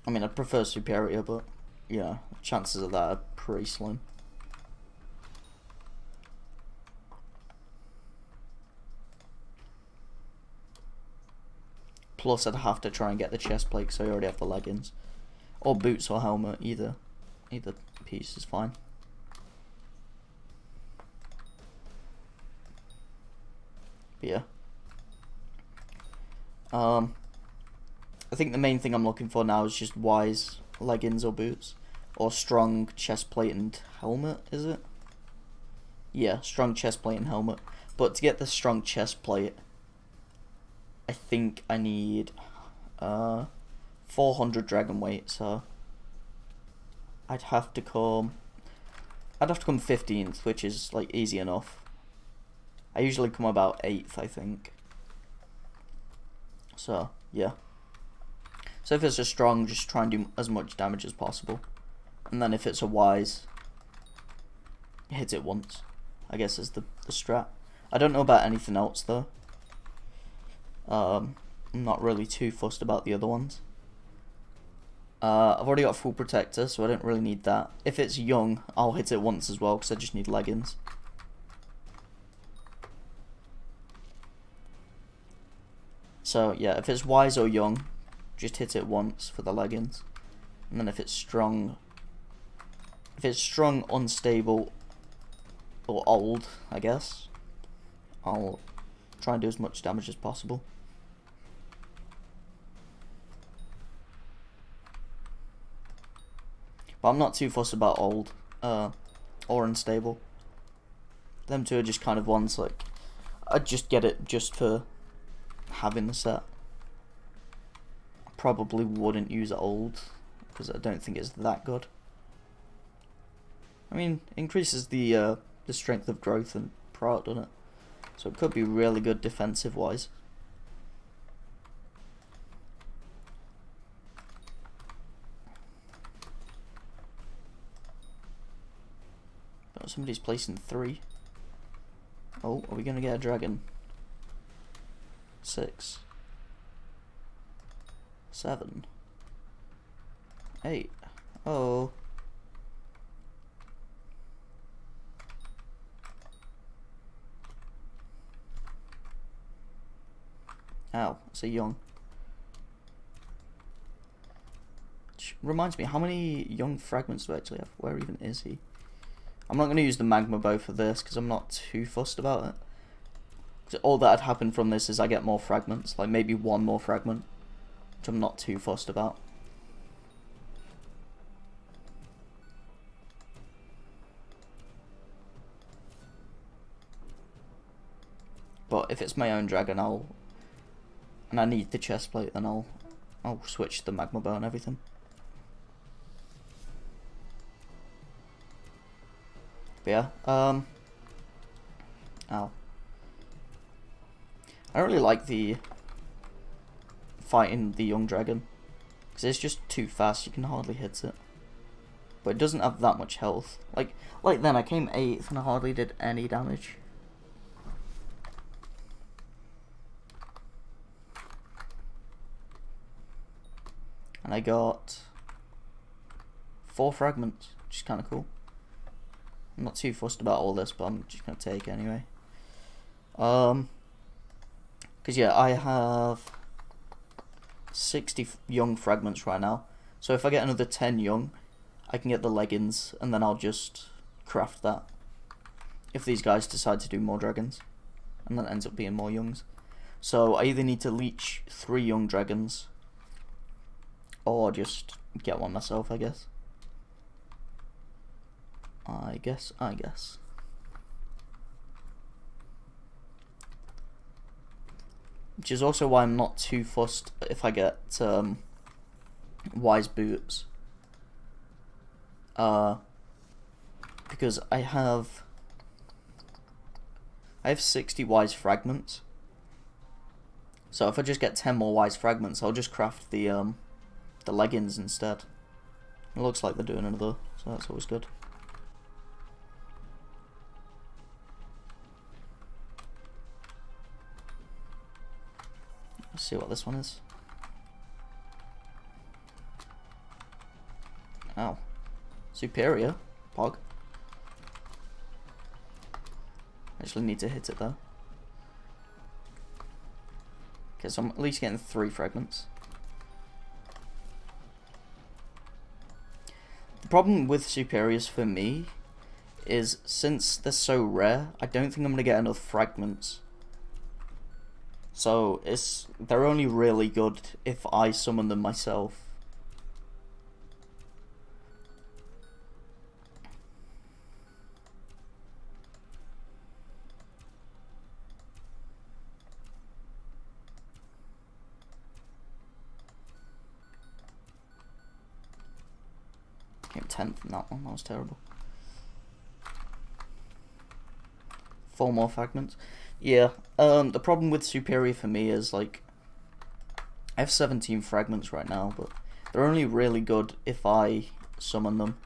I mean, I'd prefer superior, but yeah, chances of that are pretty slim. Plus, I'd have to try and get the chest plate because I already have the leggings. Or boots or helmet, either piece is fine. But yeah. I think the main thing I'm looking for now is just wise leggings or boots. Or strong chest plate and helmet, is it? Yeah, strong chest plate and helmet. But to get the strong chest plate, I think I need 400 dragon weight, so I'd have to come 15th, which is like easy enough. I usually come about 8th, I think. So, yeah. So if it's a strong, just try and do as much damage as possible. And then if it's a wise, hit it once, I guess is the strat. I don't know about anything else though. I'm not really too fussed about the other ones. I've already got full protector, so I don't really need that. If it's young, I'll hit it once as well, because I just need leggings. So yeah, if it's wise or young, just hit it once for the leggings. And then if it's strong, unstable, or old, I guess, I'll try and do as much damage as possible. But I'm not too fussed about old or unstable. Them two are just kind of ones like I'd just get it just for having the set. I probably wouldn't use old because I don't think it's that good. I mean, increases the strength of growth and prot, doesn't it? So it could be really good defensive wise. Oh, somebody's placing 3. Oh, are we gonna get a dragon? 6, 7, 8. Oh. Ow, it's a young. Which reminds me, how many young fragments do I actually have? Where even is he? I'm not going to use the magma bow for this because I'm not too fussed about it. Because all that had happened from this is I get more fragments, like maybe 1 more fragment, which I'm not too fussed about. But if it's my own dragon, and I need the chest plate, then I'll switch to the magma bow and everything. But yeah, ow. I don't really like the fighting the young dragon because it's just too fast. You can hardly hit it, but it doesn't have that much health. Like then I came 8th and I hardly did any damage. And I got 4 fragments, which is kind of cool. I'm not too fussed about all this, but I'm just going to take it anyway. Because yeah, I have 60 young fragments right now. So if I get another 10 young, I can get the leggings, and then I'll just craft that. If these guys decide to do more dragons. And then it ends up being more youngs. So I either need to leech 3 young dragons, or just get one myself, I guess. I guess. Which is also why I'm not too fussed if I get wise boots. Because because I have 60 wise fragments. So if I just get 10 more wise fragments, I'll just craft the leggings instead. It looks like they're doing another, so that's always good. Let's see what this one is. Ow. Superior. Pog. Actually need to hit it though. Okay, so I'm at least getting 3 fragments. The problem with superiors for me is since they're so rare, I don't think I'm going to get enough fragments. So they're only really good if I summon them myself. Came 10th in that one, that was terrible. 4 more fragments. Yeah, the problem with superior for me is like I have 17 fragments right now, but they're only really good if I summon them.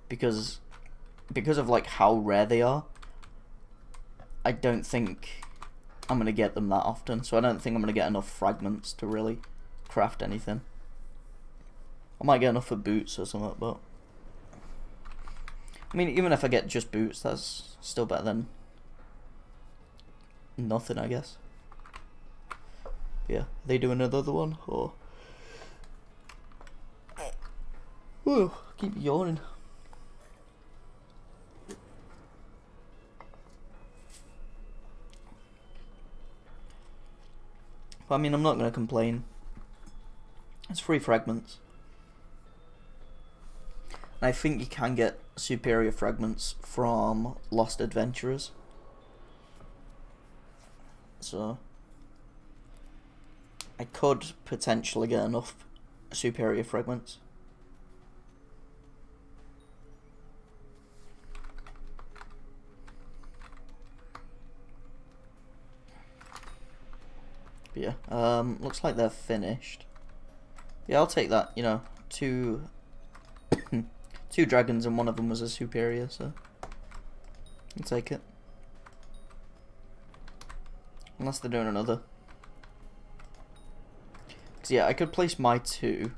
Because of like how rare they are, I don't think I'm gonna get them that often, so I don't think I'm gonna get enough fragments to really craft anything. I might get enough for boots or something, but I mean, even if I get just boots, that's still better than nothing, I guess. Yeah, they doing another one, or ooh, keep yawning. But I mean, I'm not gonna complain. It's 3 fragments. And I think you can get superior fragments from Lost Adventurers. So I could potentially get enough superior fragments. But yeah, looks like they're finished. Yeah, I'll take that, you know, 2 dragons and one of them was a superior, so I'll take it. Unless they're doing another. Because yeah, I could place my 2.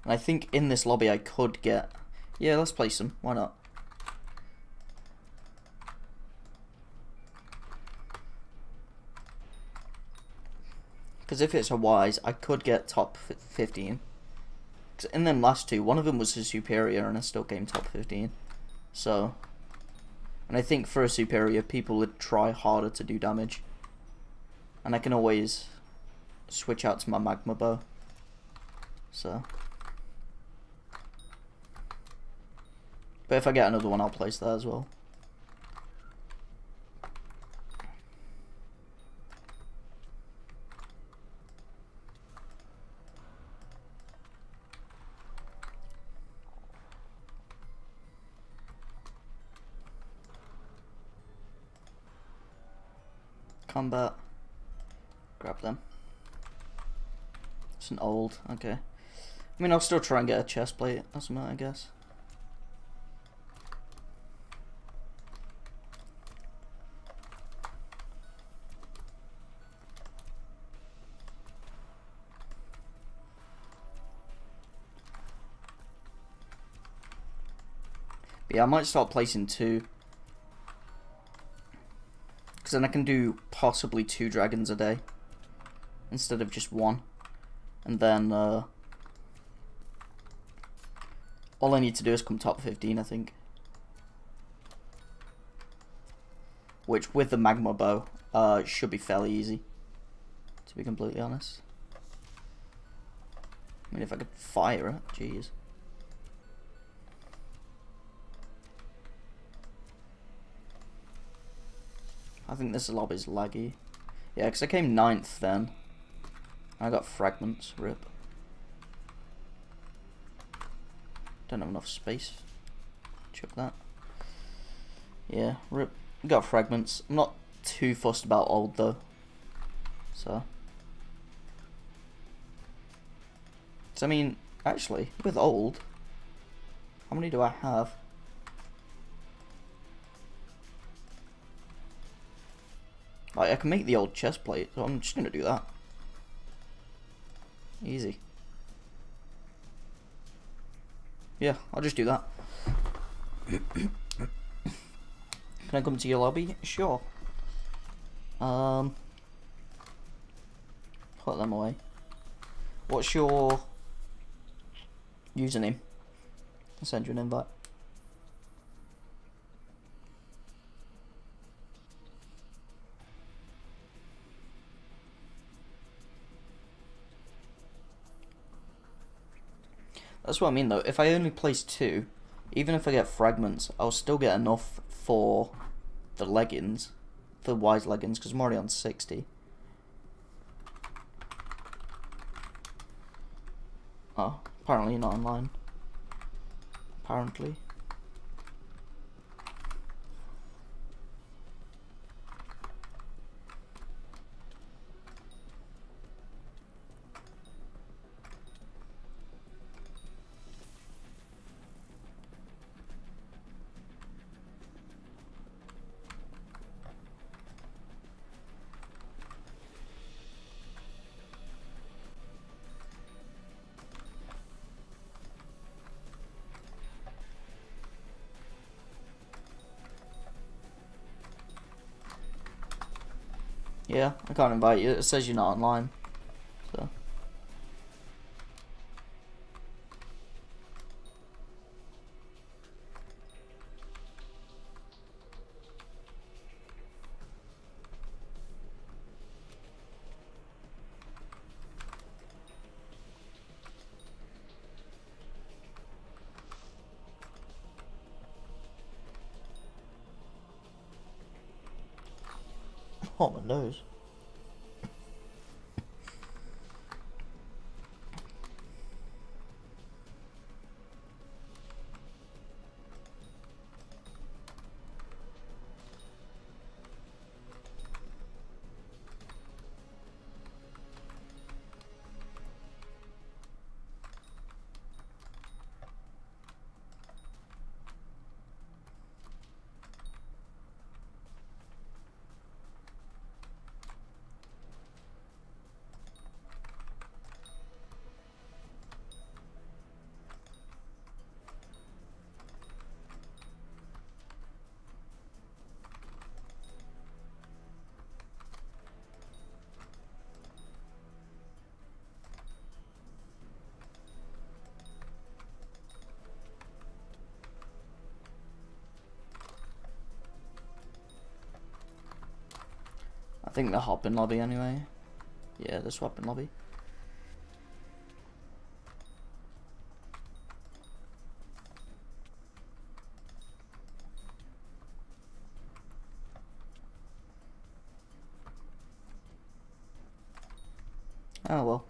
And I think in this lobby I could get... Yeah, let's place them. Why not? Because if it's a wise, I could get top 15. Because in them last 2, one of them was a superior and I still came top 15. So... And I think for a superior, people would try harder to do damage. And I can always switch out to my magma bow. So. But if I get another one, I'll place that as well. Combat. Grab them. It's an old, okay. I mean, I'll still try and get a chest plate or something, I guess. But yeah, I might start placing 2. Because then I can do possibly 2 dragons a day instead of just 1. And then all I need to do is come top 15, I think. Which with the magma bow should be fairly easy, to be completely honest. I mean, if I could fire it, jeez. I think this lobby's laggy. Yeah, because I came 9th then. I got fragments, rip. Don't have enough space. Chuck that. Yeah, rip. Got fragments. I'm not too fussed about old though. So I mean, actually, with old, how many do I have? Like, I can make the old chest plate, so I'm just gonna do that. Easy. Yeah, I'll just do that. Can I come to your lobby? Sure. Put them away. What's your username? I'll send you an invite. That's what I mean though, if I only place 2, even if I get fragments, I'll still get enough for the leggings, for wise leggings, because I'm already on 60. Oh, apparently you're not online. Apparently. Yeah, I can't invite you. It says you're not online. So. Oh, my nose. I think they're hopping lobby anyway. Yeah, they're swapping lobby. Oh well.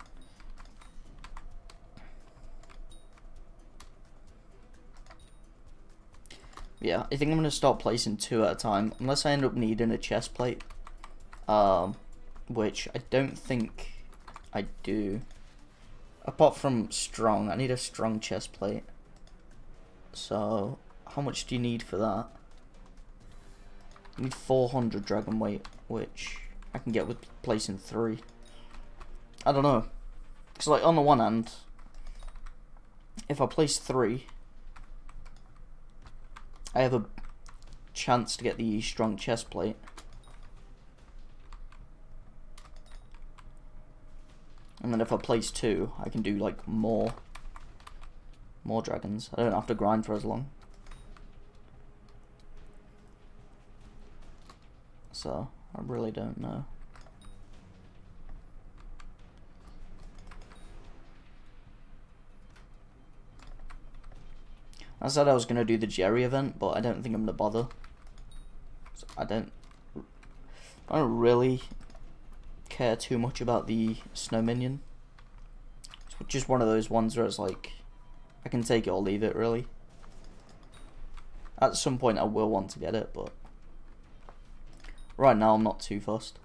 Yeah, I think I'm gonna start placing 2 at a time, unless I end up needing a chest plate. Which I don't think I do. Apart from strong, I need a strong chest plate. So, how much do you need for that? You need 400 dragon weight, which I can get with placing 3. I don't know. Because, like, on the one hand, if I place 3, I have a chance to get the strong chest plate. And then if I place 2, I can do like more dragons. I don't have to grind for as long. So, I really don't know. I said I was going to do the Jerry event, but I don't think I'm going to bother. So I don't really care too much about the snow minion. It's just one of those ones where it's like, I can take it or leave it, really. At some point I will want to get it, but right now I'm not too fussed.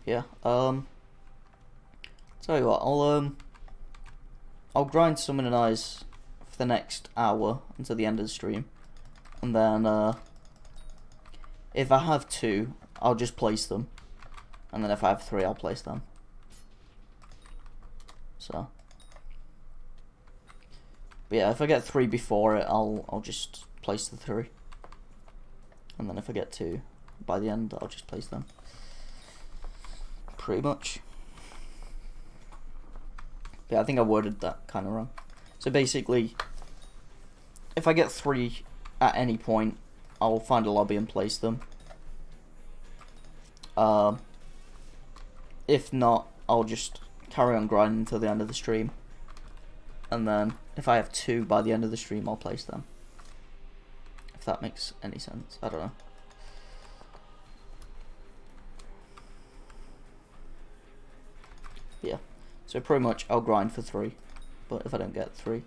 Yeah, tell you what, I'll grind Summon and Eyes for the next hour until the end of the stream, and then if I have 2, I'll just place them, and then if I have 3, I'll place them. So, but yeah, if I get 3 before it, I'll just place the 3, and then if I get 2 by the end, I'll just place them. Pretty much. Yeah, I think I worded that kind of wrong. So basically, if I get 3 at any point, I'll find a lobby and place them. If not, I'll just carry on grinding until the end of the stream. And then, if I have 2 by the end of the stream, I'll place them. If that makes any sense. I don't know. Yeah, so pretty much I'll grind for 3, but if I don't get 3,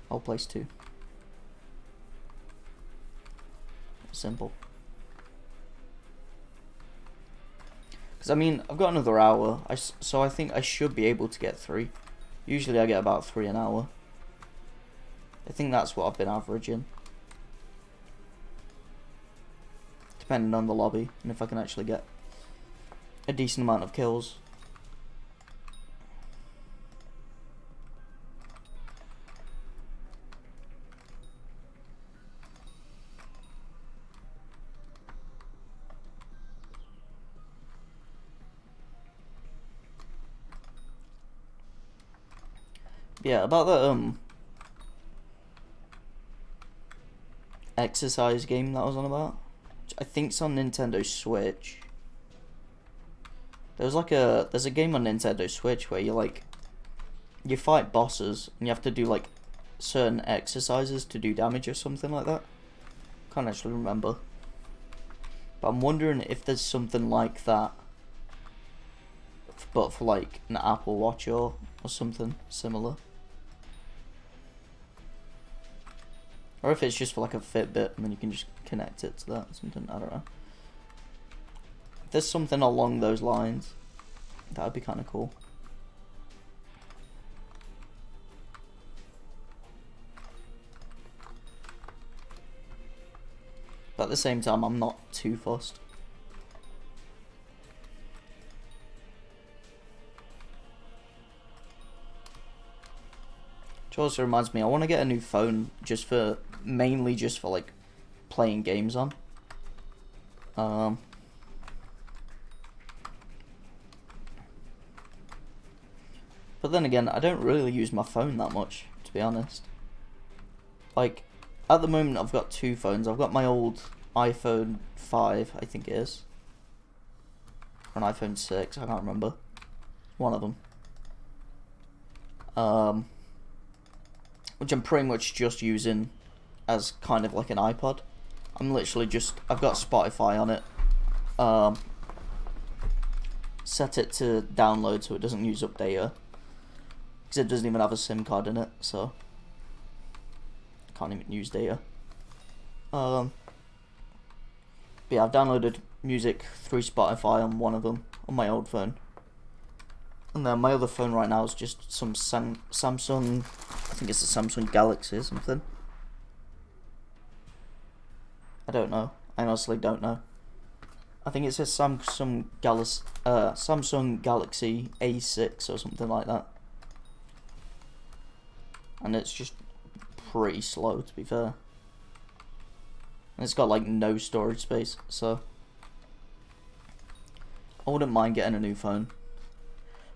I'll place 2. Simple. Because I mean, I've got another hour, so I think I should be able to get 3. Usually I get about 3 an hour. I think that's what I've been averaging. Depending on the lobby, and if I can actually get a decent amount of kills. Yeah, about the exercise game that I was on about. I think it's on Nintendo Switch. There's a game on Nintendo Switch where you fight bosses and you have to do like certain exercises to do damage or something like that. Can't actually remember. But I'm wondering if there's something like that, but for like an Apple Watch or something similar. Or if it's just for like a Fitbit and then you can just connect it to that or something, I don't know. If there's something along those lines, that would be kind of cool. But at the same time, I'm not too fussed. Which also reminds me, I want to get a new phone mainly just for like playing games on. But then again, I don't really use my phone that much, to be honest. Like, at the moment I've got 2 phones. I've got my old iPhone 5, I think it is. Or an iPhone 6, I can't remember. One of them. Which I'm pretty much just using as kind of like an iPod. I'm literally I've got Spotify on it. Set it to download so it doesn't use up data. Because it doesn't even have a SIM card in it, so I can't even use data. But yeah, I've downloaded music through Spotify on one of them, on my old phone. And then my other phone right now is just some Samsung, I think it's a Samsung Galaxy or something. I don't know. I honestly don't know. I think it's a Samsung Galaxy A6 or something like that. And it's just pretty slow, to be fair. And it's got like no storage space, so I wouldn't mind getting a new phone.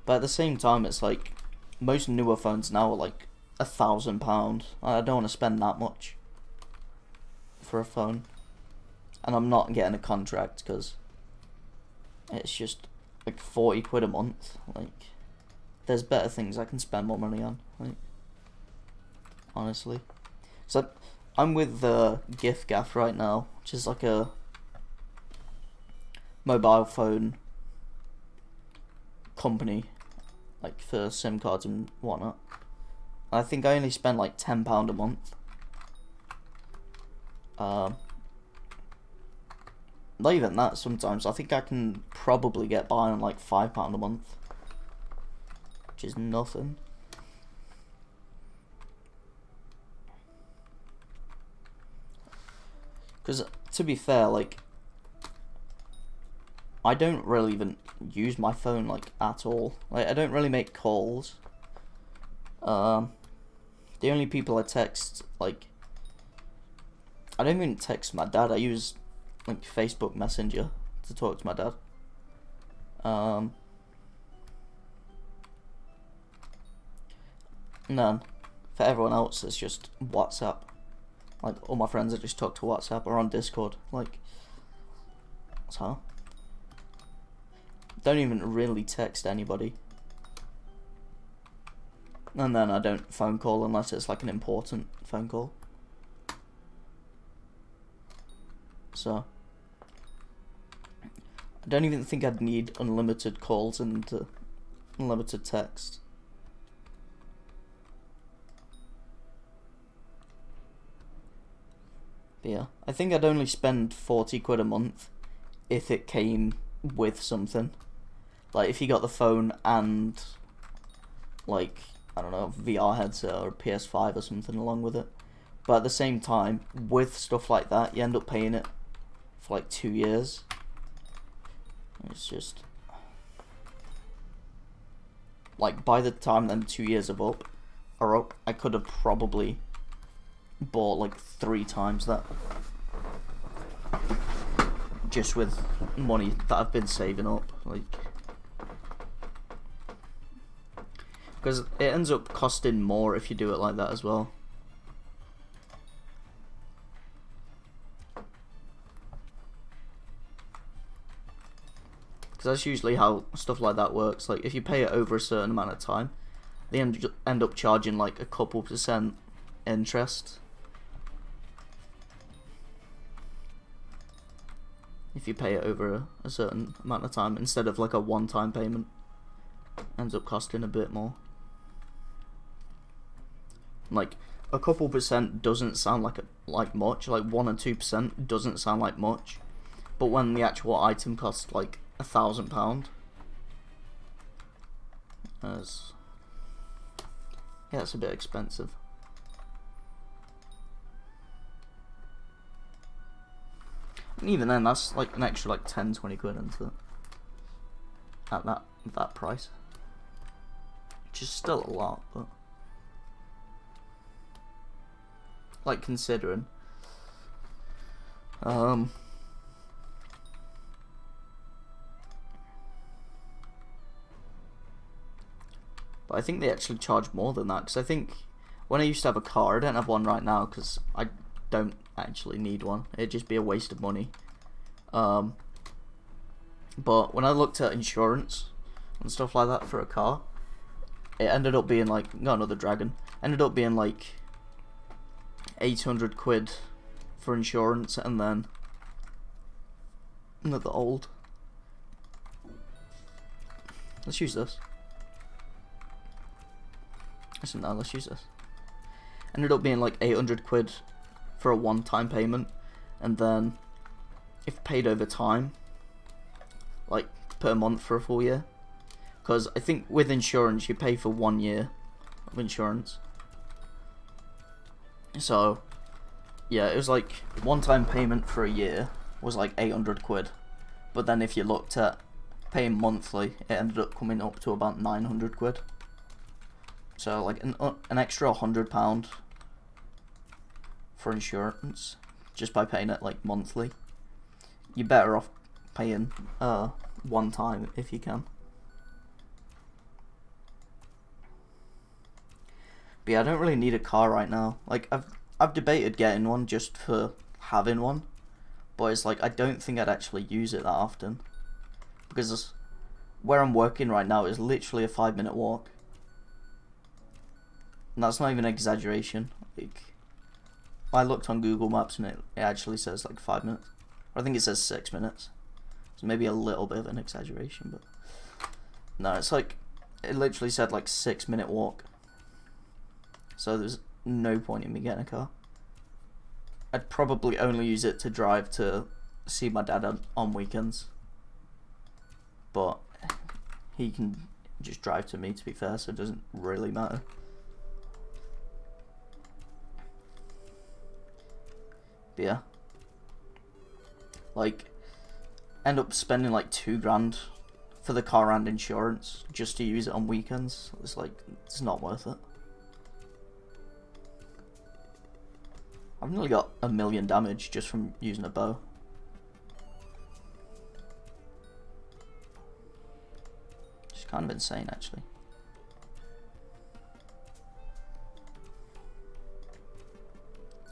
But at the same time, it's like most newer phones now are like £1,000. I don't want to spend that much for a phone. And I'm not getting a contract because it's just like 40 quid a month. Like, there's better things I can spend more money on. Like, honestly. So I'm with the giffgaff right now, which is like a mobile phone company, like for SIM cards and whatnot. I think I only spend like £10 a month. Not even that sometimes. I think I can probably get by on like £5 a month, which is nothing. Because to be fair, like, I don't really even use my phone like at all. Like, I don't really make calls. The only people I text, like, I don't even text my dad. I use like Facebook Messenger to talk to my dad. And then for everyone else, it's just WhatsApp. Like, all my friends I just talk to WhatsApp or on Discord. Like, so don't even really text anybody. And then I don't phone call unless it's like an important phone call. So I don't even think I'd need unlimited calls and unlimited text. But yeah, I think I'd only spend 40 quid a month if it came with something. Like, if you got the phone and, like, I don't know, VR headset or a PS5 or something along with it. But at the same time, with stuff like that, you end up paying it for like 2 years. It's just, like, by the time them 2 years are up, I could have probably bought like 3 times that, just with money that I've been saving up. Like, because it ends up costing more if you do it like that as well. Because that's usually how stuff like that works. Like, if you pay it over a certain amount of time, they end up charging like a couple % interest. If you pay it over a certain amount of time, instead of like a one-time payment, ends up costing a bit more. Like, a couple % doesn't sound like much. Like 1 or 2% doesn't sound like much, but when the actual item costs like £1,000, yeah, it's a bit expensive. And even then, that's like an extra like 10-20 quid into it at that price, which is still a lot, but like, considering. But I think they actually charge more than that, because I think when I used to have a car, I don't have one right now because I don't actually need one. It'd just be a waste of money. But when I looked at insurance and stuff like that for a car, it ended up being like, got another dragon, ended up being like 800 quid for insurance, and then another old. Let's use this. Listen, now let's use this. Ended up being like 800 quid for a one-time payment, and then if paid over time, like per month for a full year. Because I think with insurance you pay for 1 year of insurance. So yeah, it was like one-time payment for a year was like 800 quid, but then if you looked at paying monthly, it ended up coming up to about 900 quid. So like an extra £100 for insurance just by paying it like monthly. You're better off paying one time if you can. But yeah, I don't really need a car right now. Like, I've debated getting one just for having one, but it's like I don't think I'd actually use it that often, because where I'm working right now is literally a 5-minute walk. And that's not even an exaggeration. Like, I looked on Google Maps and it actually says like 5 minutes. Or I think it says 6 minutes. So maybe a little bit of an exaggeration, but no, it's like, it literally said like 6-minute walk. So there's no point in me getting a car. I'd probably only use it to drive to see my dad on weekends. But he can just drive to me, to be fair, so it doesn't really matter. But yeah. Like, end up spending like $2,000 for the car and insurance just to use it on weekends. It's like, it's not worth it. I've nearly got 1 million damage just from using a bow. It's kind of insane, actually.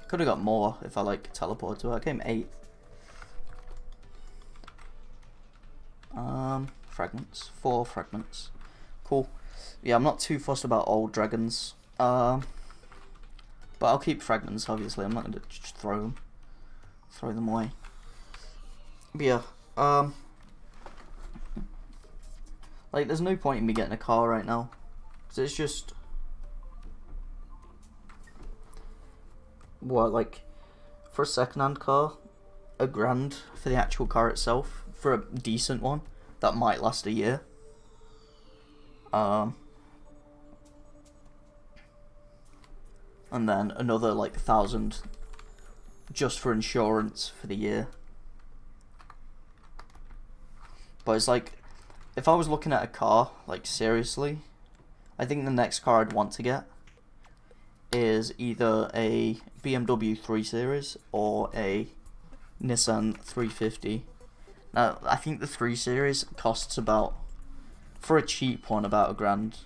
Could have got more if I like teleported to it. I came 8th. Fragments. 4 fragments. Cool. Yeah, I'm not too fussed about old dragons. But I'll keep fragments, obviously. I'm not going to just throw them away. But yeah, like, there's no point in me getting a car right now. Because it's just... What, like, for a second-hand car, $1,000 for the actual car itself, for a decent one, that might last a year. And then another like 1,000 just for insurance for the year. But it's like, if I was looking at a car, like seriously, I think the next car I'd want to get is either a BMW 3 Series or a Nissan 350. Now, I think the 3 Series costs about, for a cheap one, about $1,000.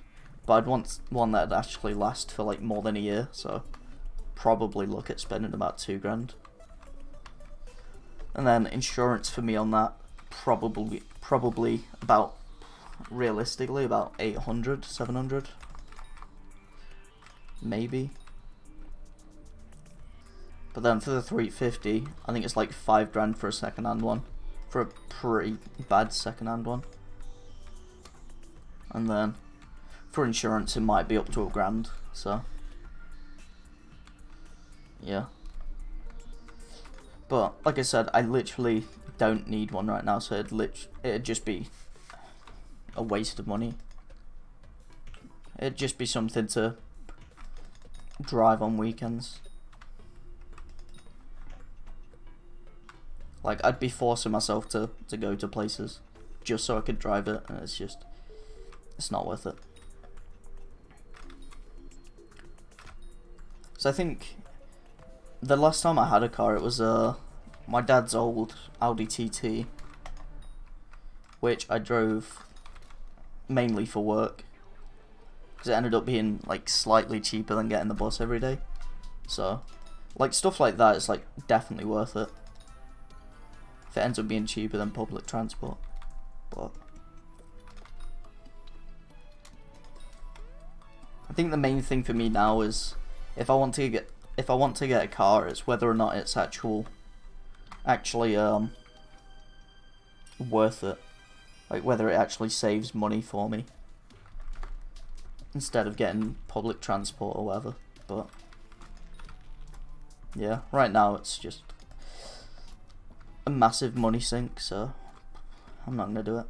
But I'd want one that'd actually last for like more than a year, so probably look at spending about $2,000. And then insurance for me on that, probably about, realistically, about 800, 700. Maybe. But then for the 350, I think it's like $5,000 for a second-hand one. For a pretty bad second-hand one. And then for insurance it might be up to $1,000, so yeah. But like I said, I literally don't need one right now, so it'd just be a waste of money. It'd just be something to drive on weekends. Like, I'd be forcing myself to go to places just so I could drive it, and it's not worth it. So I think the last time I had a car, it was my dad's old Audi TT, which I drove mainly for work, because it ended up being like slightly cheaper than getting the bus every day. So like stuff like that is like definitely worth it if it ends up being cheaper than public transport. But I think the main thing for me now is if I want to get a car, it's whether or not it's actually worth it. Like whether it actually saves money for me instead of getting public transport or whatever. But yeah, right now it's just a massive money sink, so I'm not gonna do it.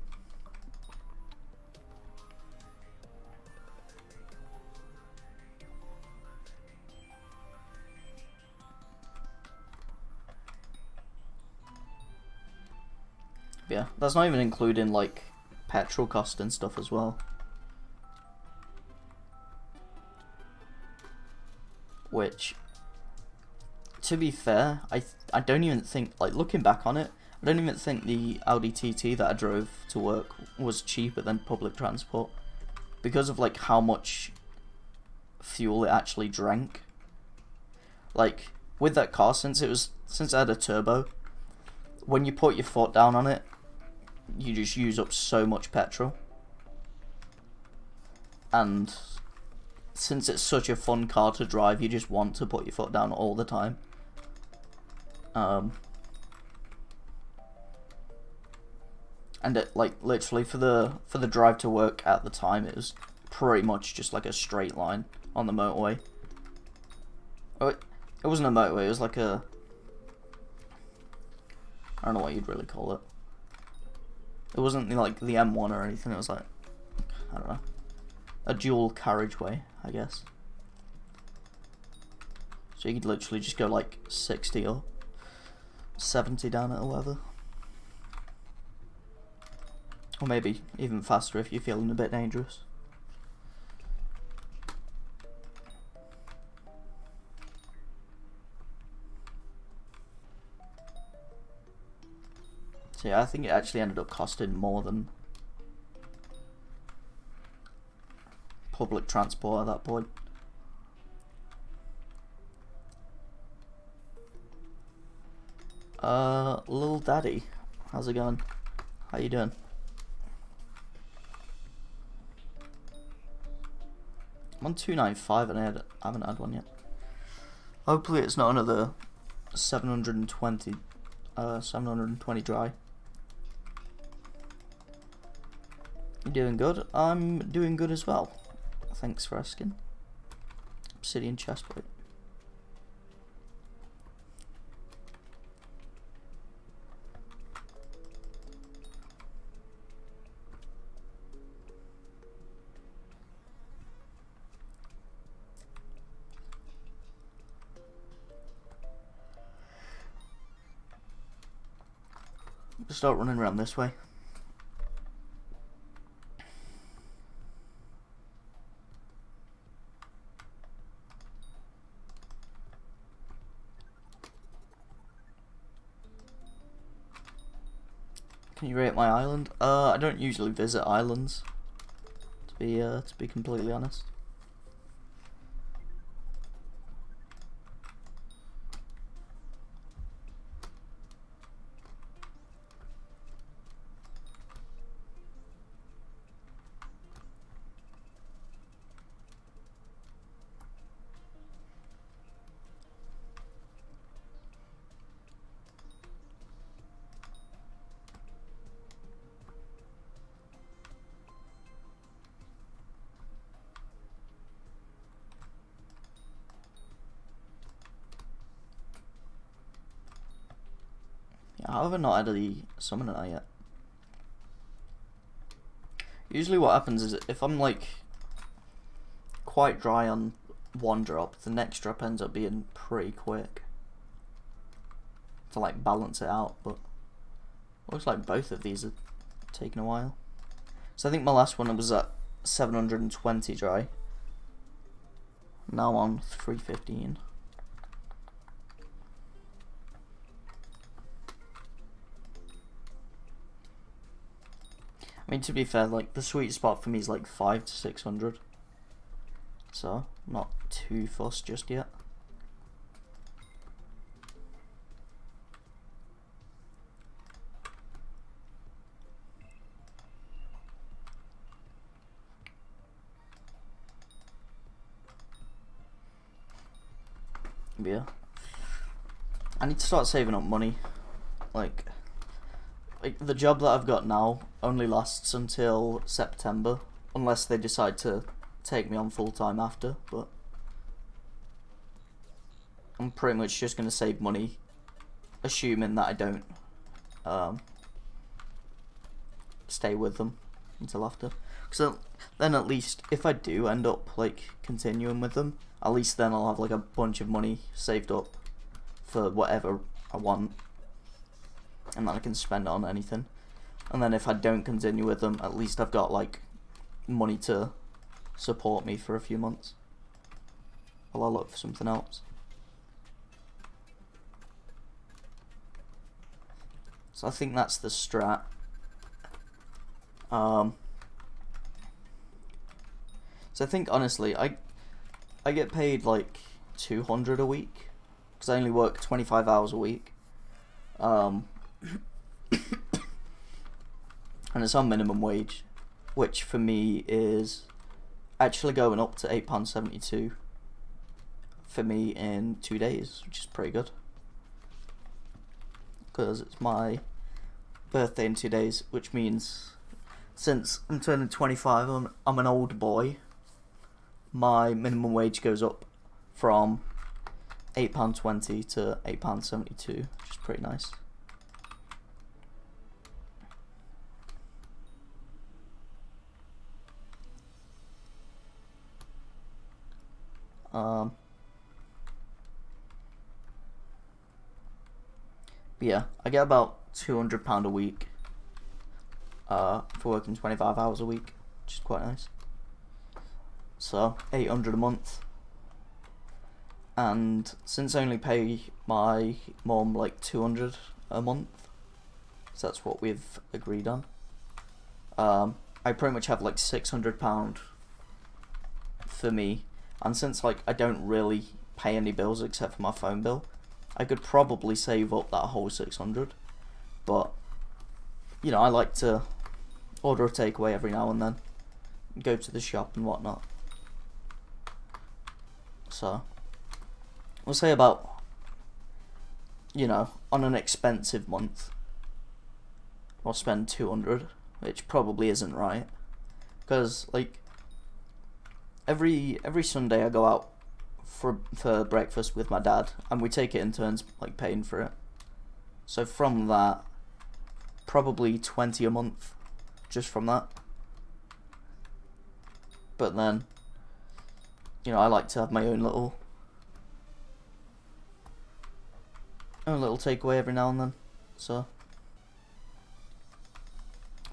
Yeah, that's not even including like petrol cost and stuff as well. Which, to be fair, I don't even think, like looking back on it, I don't even think the Audi TT that I drove to work was cheaper than public transport because of like how much fuel it actually drank. Like with that car, since it had a turbo, when you put your foot down on it, you just use up so much petrol. and since it's such a fun car to drive, you just want to put your foot down all the time. And it, like, literally for the drive to work at the time, it was pretty much just like a straight line on the motorway. Oh, it wasn't a motorway, it was like a, I don't know what you'd really call it. It wasn't like the M1 or anything, it was like, I don't know, a dual carriageway, I guess. So you could literally just go like 60 or 70 down it or whatever. Or maybe even faster if you're feeling a bit dangerous. So yeah, I think it actually ended up costing more than public transport at that point. Lil Daddy, how's it going? How you doing? I'm on 295 and I haven't had one yet. Hopefully it's not another 720 dry. You doing good? I'm doing good as well. Thanks for asking. Obsidian chestplate. Start running around this way. Can you rate my island? I don't usually visit islands, to be completely honest. I haven't not had the summoner yet. Usually what happens is if I'm like quite dry on one drop, the next drop ends up being pretty quick to like balance it out, but looks like both of these are taking a while. So I think my last one was at 720 dry. Now I'm 315. I mean, to be fair, like the sweet spot for me is like 500 to 600, so I'm not too fussed just yet. But yeah, I need to start saving up money. Like the job that I've got now only lasts until September, unless they decide to take me on full time after, but I'm pretty much just going to save money, assuming that I don't stay with them until after. So then at least if I do end up like continuing with them, at least then I'll have like a bunch of money saved up for whatever I want, and then I can spend it on anything. And then if I don't continue with them, at least I've got like money to support me for a few months while I look for something else. So I think that's the strat. So I think honestly, I get paid like 200 a week because I only work 25 hours a week. And it's on minimum wage, which for me is actually going up to £8.72 for me in 2 days, which is pretty good. Because it's my birthday in 2 days, which means since I'm turning 25, I'm an old boy. My minimum wage goes up from £8.20 to £8.72, which is pretty nice. But yeah, I get about £200 a week for working 25 hours a week, which is quite nice. So £800 a month. And since I only pay my mum like £200 a month, so that's what we've agreed on, I pretty much have like £600 for me. And since like I don't really pay any bills except for my phone bill, I could probably save up that whole 600. But you know, I like to order a takeaway every now and then, go to the shop and whatnot. So we'll say about, you know, on an expensive month, I'll spend 200, which probably isn't right, because like every Sunday I go out for breakfast with my dad, and we take it in turns, like paying for it. So from that, probably 20 a month, just from that. But then, you know, I like to have my own little takeaway every now and then. So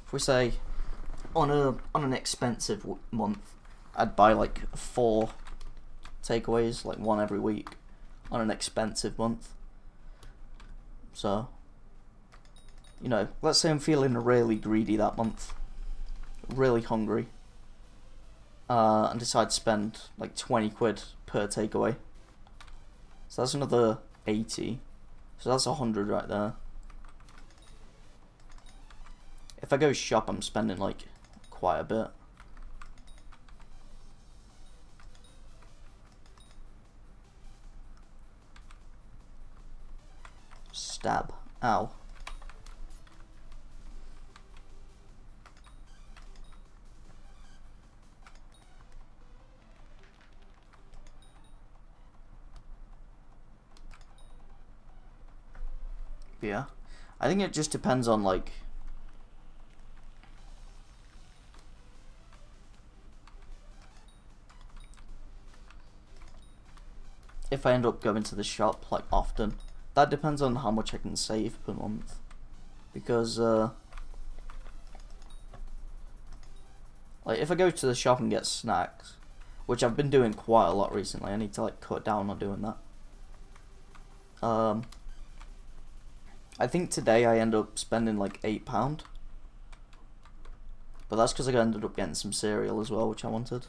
if we say on an expensive month, I'd buy like 4 takeaways, like 1 every week, on an expensive month. So, you know, let's say I'm feeling really greedy that month, really hungry, and decide to spend like 20 quid per takeaway. So that's another 80. So that's 100 right there. If I go shop, I'm spending like quite a bit. Stab. Ow. Yeah, I think it just depends on like if I end up going to the shop like often. That depends on how much I can save per month, because like if I go to the shop and get snacks, which I've been doing quite a lot recently, I need to like cut down on doing that. I think today I end up spending like £8, but that's because I ended up getting some cereal as well, which I wanted.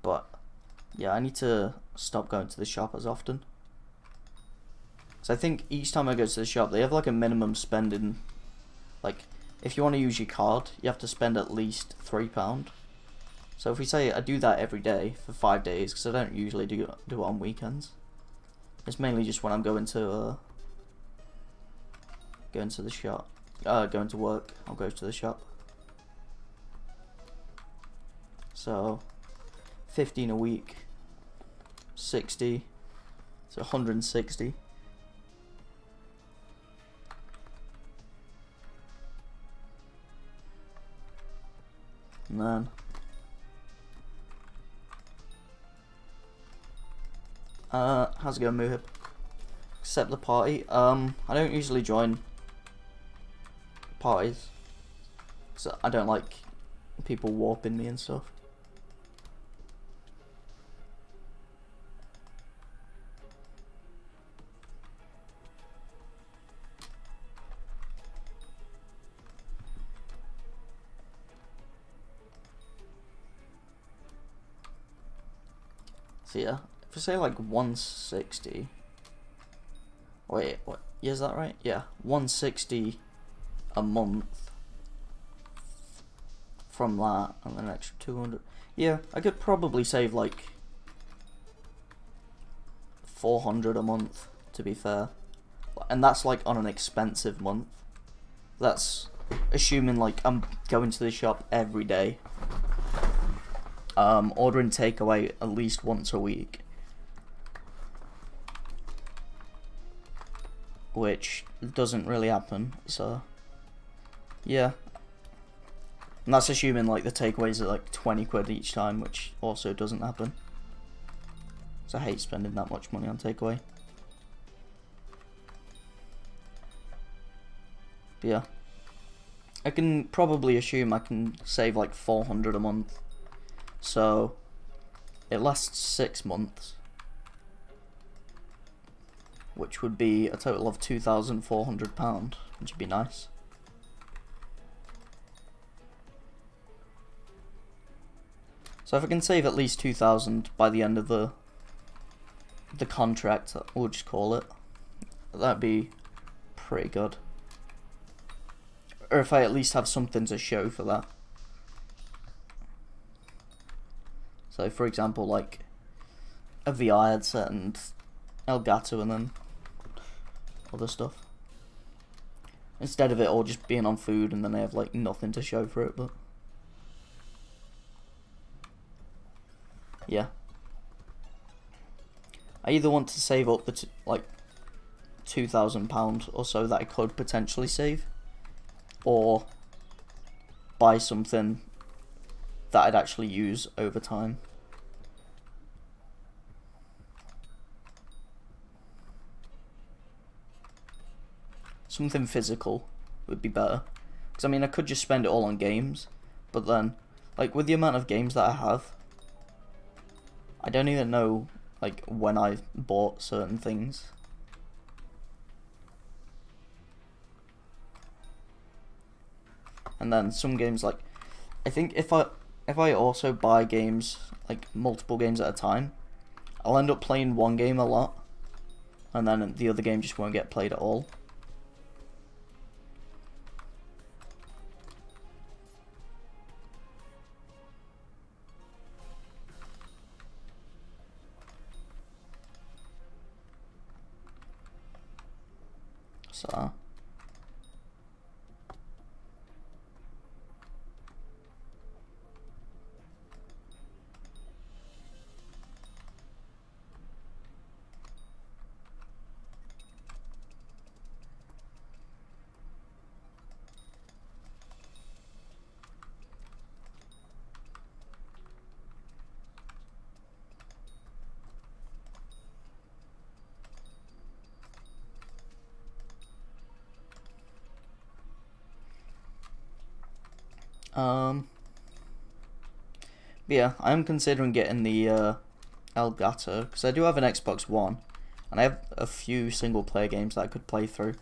But yeah, I need to stop going to the shop as often. So I think each time I go to the shop, they have like a minimum spending. Like, if you want to use your card, you have to spend at least £3. So if we say I do that every day for 5 days, because I don't usually do it on weekends. It's mainly just when I'm going to the shop, going to work. I'll go to the shop. So 15 a week, 60, so 160. And then how's it going, Muhib? Accept the party. I don't usually join parties, so I don't like people warping me and stuff. So yeah, if I say like 160, wait, what? Yeah, is that right? Yeah, 160 a month. from that, and then an extra 200. Yeah, I could probably save like 400 a month, to be fair. And that's like on an expensive month. That's assuming like I'm going to the shop every day. Ordering takeaway at least once a week. Which doesn't really happen, so yeah. And that's assuming like the takeaways are like 20 quid each time, which also doesn't happen. So I hate spending that much money on takeaway. But yeah. I can probably assume I can save like 400 a month. So it lasts 6 months. Which would be a total of £2,400, which would be nice. So if I can save at least 2,000 by the end of the contract, we'll just call it, that'd be pretty good. Or if I at least have something to show for that. So for example, like a VR headset and Elgato and then other stuff. Instead of it all just being on food and then I have like nothing to show for it, but yeah. I either want to save up the like £2,000 or so that I could potentially save, or buy something that I'd actually use over time. Something physical would be better. Because I mean, I could just spend it all on games, but then, like, with the amount of games that I have, I don't even know, like, when I've bought certain things. And then some games, like, I think if I also buy games, like, multiple games at a time, I'll end up playing one game a lot, and then the other game just won't get played at all. So but yeah, I'm considering getting the Elgato, because I do have an Xbox One, and I have a few single player games that I could play through,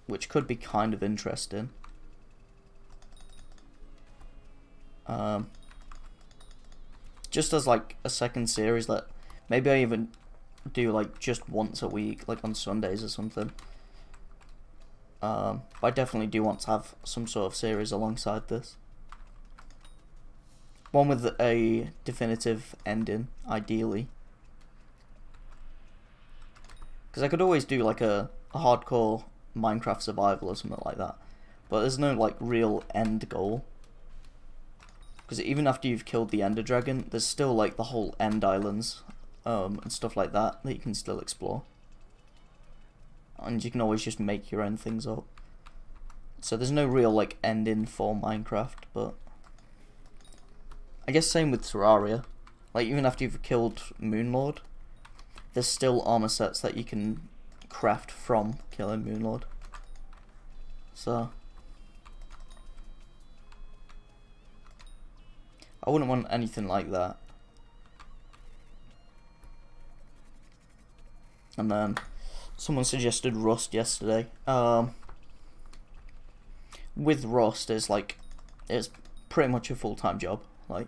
which could be kind of interesting. Just as like a second series that maybe I even do like just once a week, like on Sundays or something. But I definitely do want to have some sort of series alongside this. One with a definitive ending, ideally. Because I could always do like a hardcore Minecraft survival or something like that. But there's no like real end goal. Because even after you've killed the Ender Dragon, there's still like the whole End Islands and stuff like that you can still explore. And you can always just make your own things up. So there's no real like ending for Minecraft, but I guess same with Terraria. Like even after you've killed Moonlord, there's still armor sets that you can craft from killing Moonlord. So I wouldn't want anything like that. And then someone suggested Rust yesterday. With Rust, it's pretty much a full-time job. Like,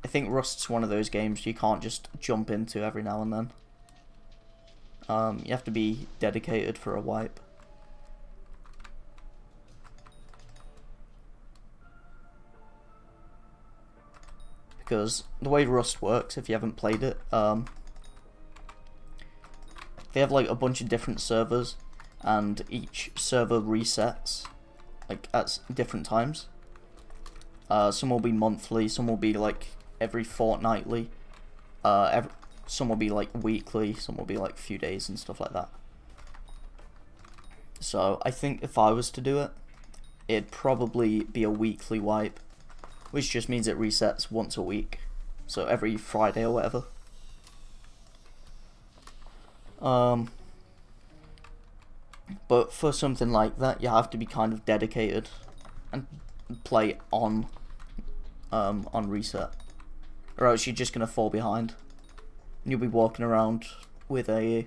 I think Rust's one of those games you can't just jump into every now and then. You have to be dedicated for a wipe. because the way Rust works, if you haven't played it, they have like a bunch of different servers, and each server resets like at different times. Some will be monthly, some will be like every fortnightly, some will be like weekly, some will be like a few days and stuff like that. So I think if I was to do it, it'd probably be a weekly wipe, which just means it resets once a week, so every Friday or whatever. But for something like that, you have to be kind of dedicated and play on reset, or else you're just gonna fall behind. And you'll be walking around with a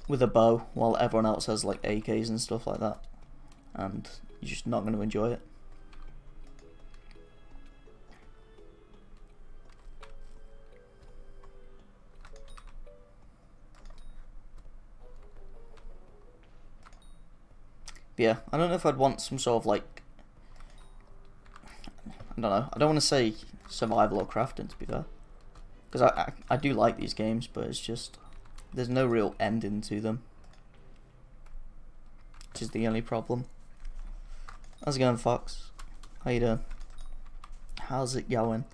bow while everyone else has like AKs and stuff like that, and you're just not going to enjoy it. But yeah, I don't know if I'd want some sort of like, I don't know, I don't want to say survival or crafting, to be fair, because I do like these games, but it's just there's no real ending to them, which is the only problem. How's it going, Fox? How you doing? How's it going?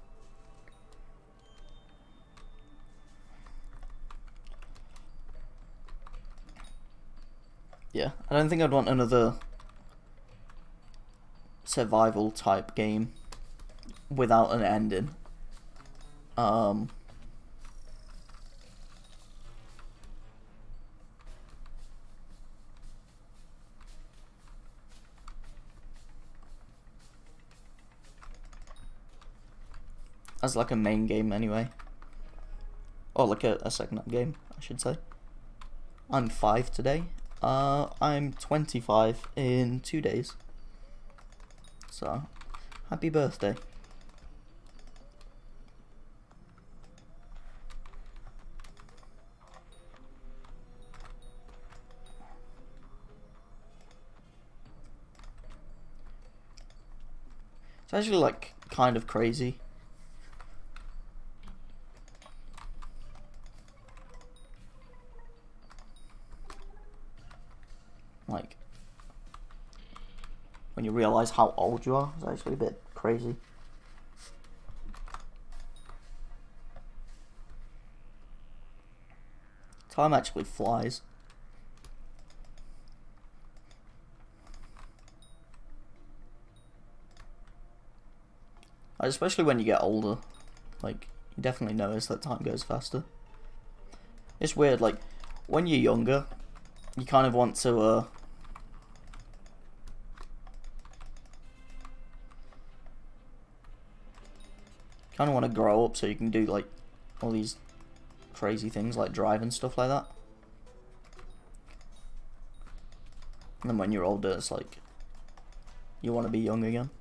Yeah, I don't think I'd want another survival type game without an ending. As like a main game anyway, or like a second up game, I should say. I'm 5 today. I'm 25 in 2 days. So, happy birthday. It's actually like kind of crazy. Like, when you realise how old you are, it's actually a bit crazy. Time actually flies. Especially when you get older, like, you definitely notice that time goes faster. It's weird, like, when you're younger, you kind of want to, kind of want to grow up so you can do like all these crazy things like drive and stuff like that. And then when you're older, it's like you want to be young again.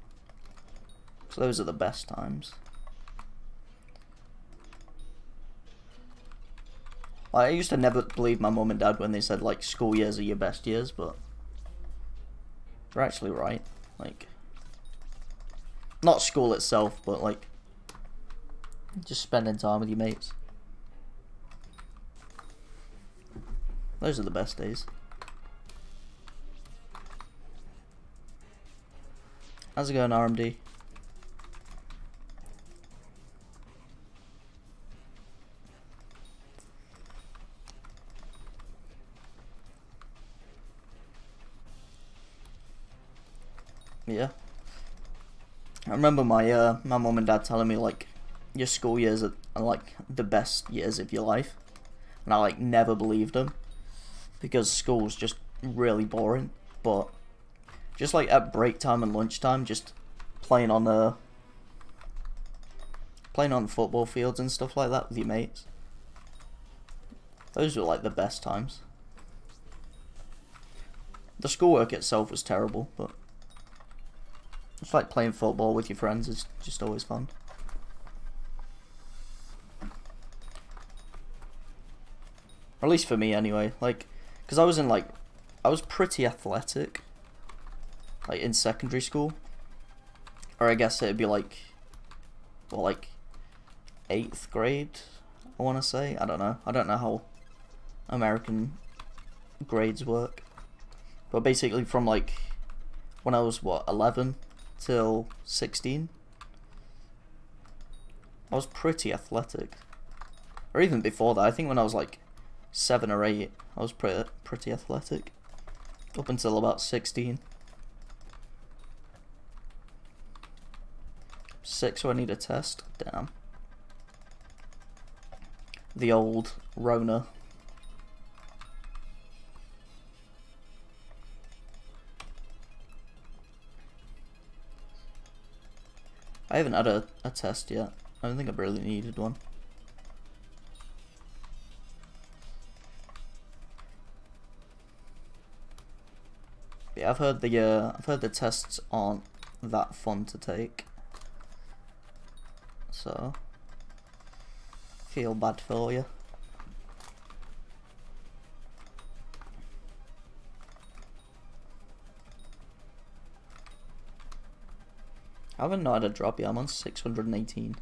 So those are the best times. I used to never believe my mum and dad when they said like school years are your best years, but they're actually right. Like, not school itself, but like just spending time with your mates. Those are the best days. How's it going, RMD? Yeah. I remember my my mum and dad telling me like your school years are like the best years of your life, and I like never believed them because school's just really boring. But just like at break time and lunchtime, just playing on the football fields and stuff like that with your mates, those were like the best times. The schoolwork itself was terrible, but it's like playing football with your friends is just always fun. Or at least for me anyway, like, because I was pretty athletic, like in secondary school, or I guess it'd be like, well, like 8th grade, I want to say. I don't know. I don't know how American grades work. But basically from like when I was, what, 11 till 16, I was pretty athletic. Or even before that, I think when I was like 7 or 8, I was pretty athletic. Up until about 16. 6, so I need a test. Damn. The old Rona. I haven't had a test yet. I don't think I've really needed one. But yeah, I've heard the tests aren't that fun to take. So feel bad for you. I haven't had a drop yet. I'm on 618.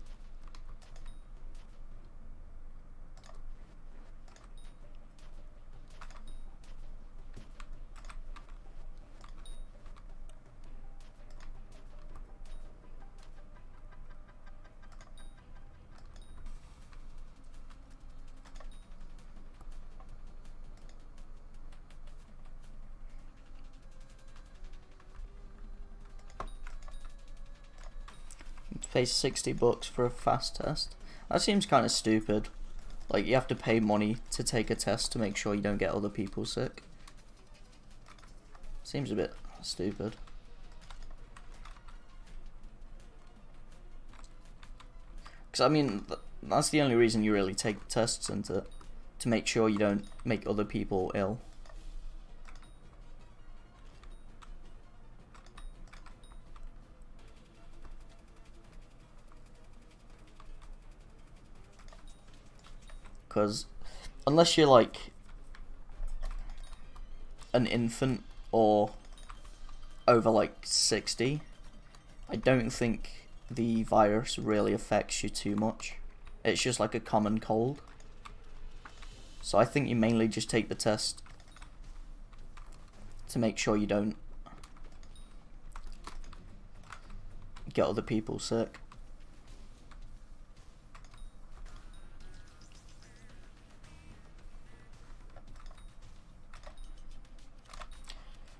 Pay $60 for a fast test. That seems kind of stupid. Like, you have to pay money to take a test to make sure you don't get other people sick. Seems a bit stupid. Because, I mean, that's the only reason you really take tests, and to make sure you don't make other people ill. Because unless you're like an infant or over like 60, I don't think the virus really affects you too much. It's just like a common cold. So I think you mainly just take the test to make sure you don't get other people sick.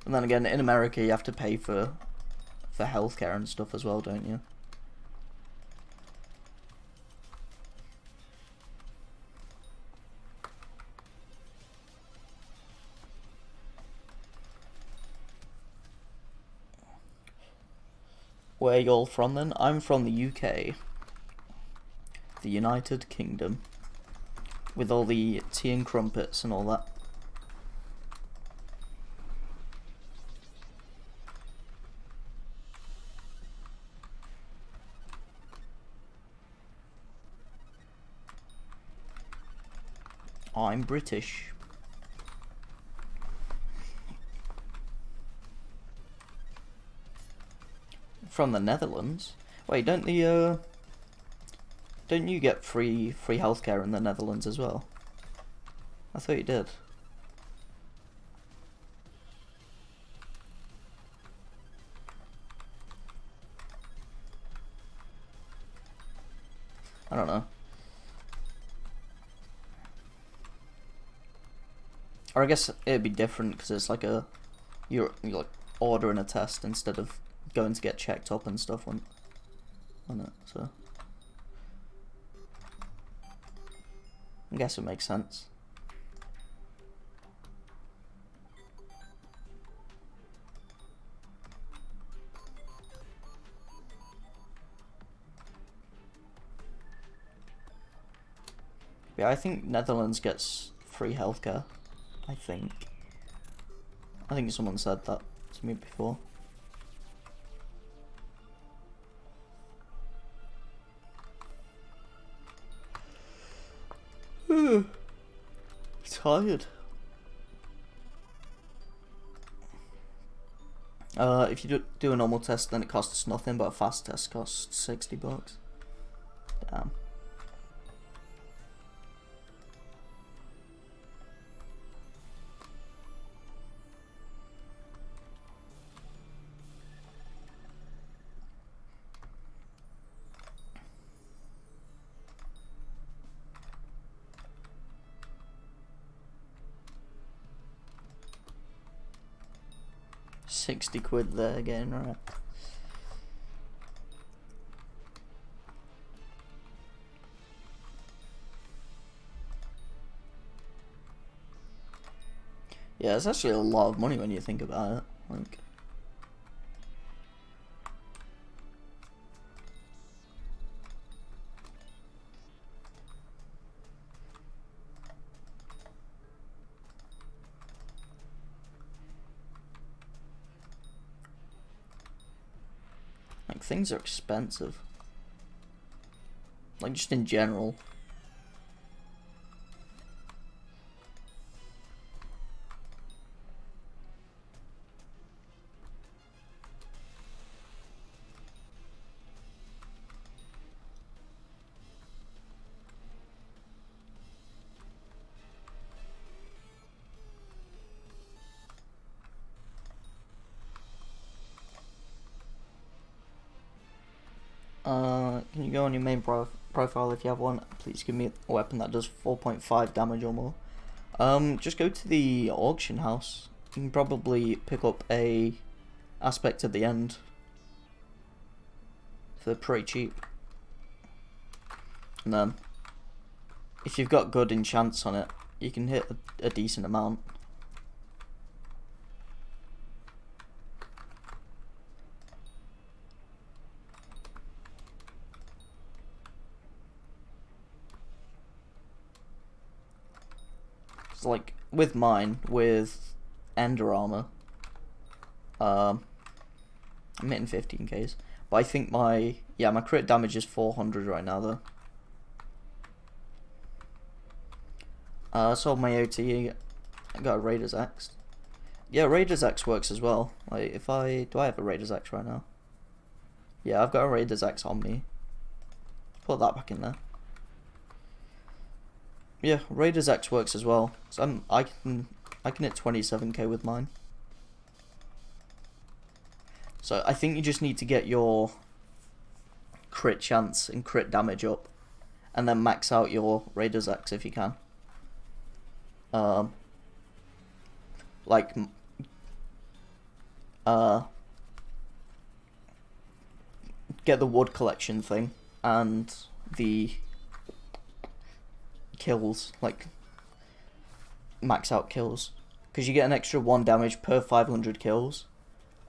And then again, in America, you have to pay for healthcare and stuff as well, don't you? Where you all from then? I'm from the UK. The United Kingdom. With all the tea and crumpets and all that. I'm British. From the Netherlands? Wait, don't you get free healthcare in the Netherlands as well? I thought you did. I don't know. Or I guess it'd be different because it's like you're like ordering a test instead of going to get checked up and stuff on it. So I guess it makes sense. Yeah, I think Netherlands gets free healthcare. I think someone said that to me before. Tired. If you do a normal test, then it costs nothing, but a fast test costs $60. Damn. 60 quid there again, right? Yeah, it's actually a lot of money when you think about it. Like things are expensive. Like just in general. Can you go on your main profile if you have one? Please give me a weapon that does 4.5 damage or more. Just go to the auction house. You can probably pick up a aspect at the end for pretty cheap. And then, if you've got good enchants on it, you can hit a decent amount. Like with mine, with Ender Armor, I'm hitting 15Ks, but I think my crit damage is 400 right now though. Sold my OT. I got a Raider's Axe. Yeah, Raider's Axe works as well. Like do I have a Raider's Axe right now? Yeah, I've got a Raider's Axe on me. Put that back in there. Yeah, Raider's Axe works as well. So I can hit 27k with mine. So I think you just need to get your crit chance and crit damage up, and then max out your Raider's Axe if you can. Get the wood collection thing and the kills, like max out kills, because you get an extra 1 damage per 500 kills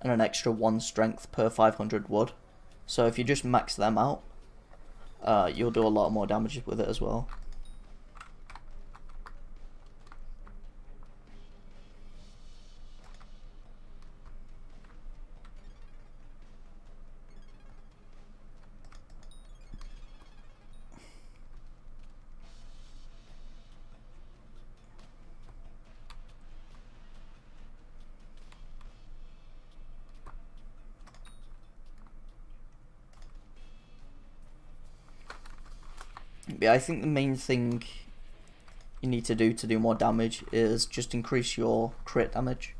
and an extra 1 strength per 500 wood. So if you just max them out, you'll do a lot more damage with it as well. Yeah, I think the main thing you need to do more damage is just increase your crit damage.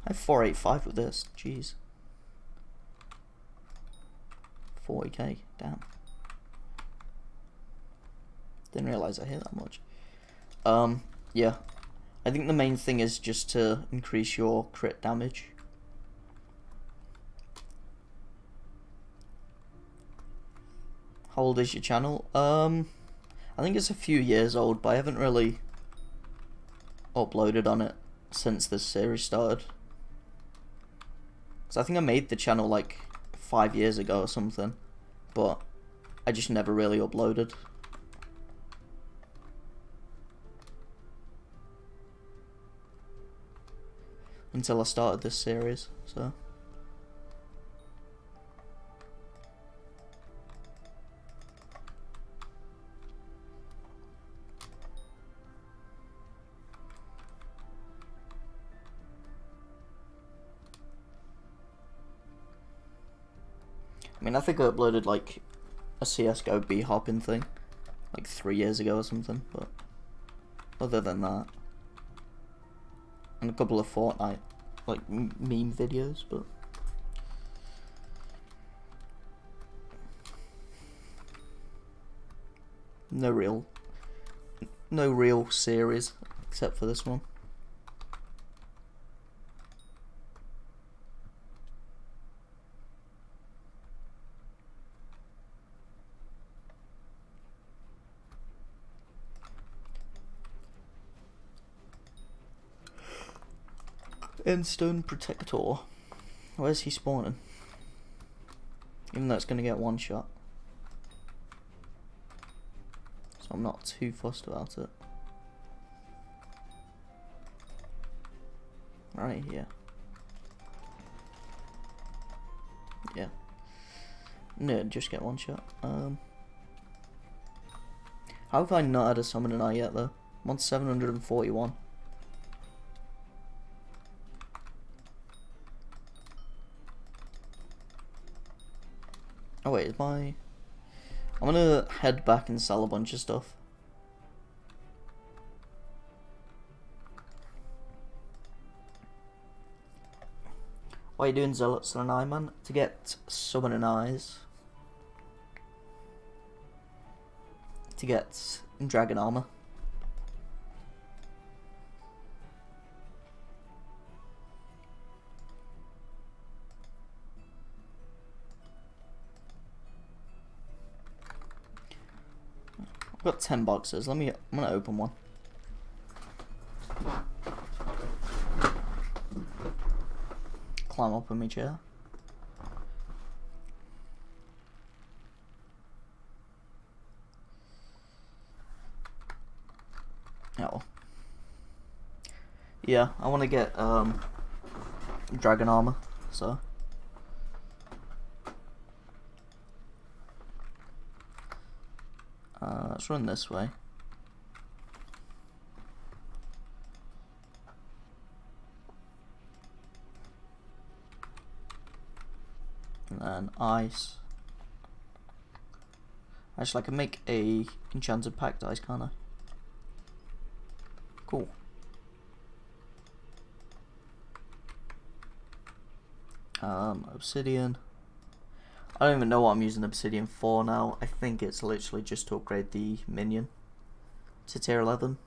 I have 485 with this, jeez. 40k, damn. Didn't realise I hit that much. Yeah. I think the main thing is just to increase your crit damage. How old is your channel? I think it's a few years old, but I haven't really uploaded on it since this series started. Because I think I made the channel like 5 years ago or something, but I just never really uploaded. Until I started this series, so. I mean, I think I uploaded like a CSGO B-hopping thing like 3 years ago or something, but other than that, and a couple of Fortnite like meme videos, but no real series except for this one. Endstone Protector. Where's he spawning? Even though it's going to get one shot. So I'm not too fussed about it. Right here. Yeah. No, just get one shot. How have I not had a summoning eye yet though? I'm on 741. Oh wait, is my... I'm gonna head back and sell a bunch of stuff. What are you doing, Zealots and an Ironman? To get summoning eyes. To get dragon armor. I've got 10 boxes. I'm gonna open one. Climb up in my chair. Oh. Yeah, I want to get dragon armor, so let's run this way. And then ice. Actually, I can make a enchanted packed ice, can't I? Cool. Obsidian. I don't even know what I'm using obsidian for now. I think it's literally just to upgrade the minion to tier 11.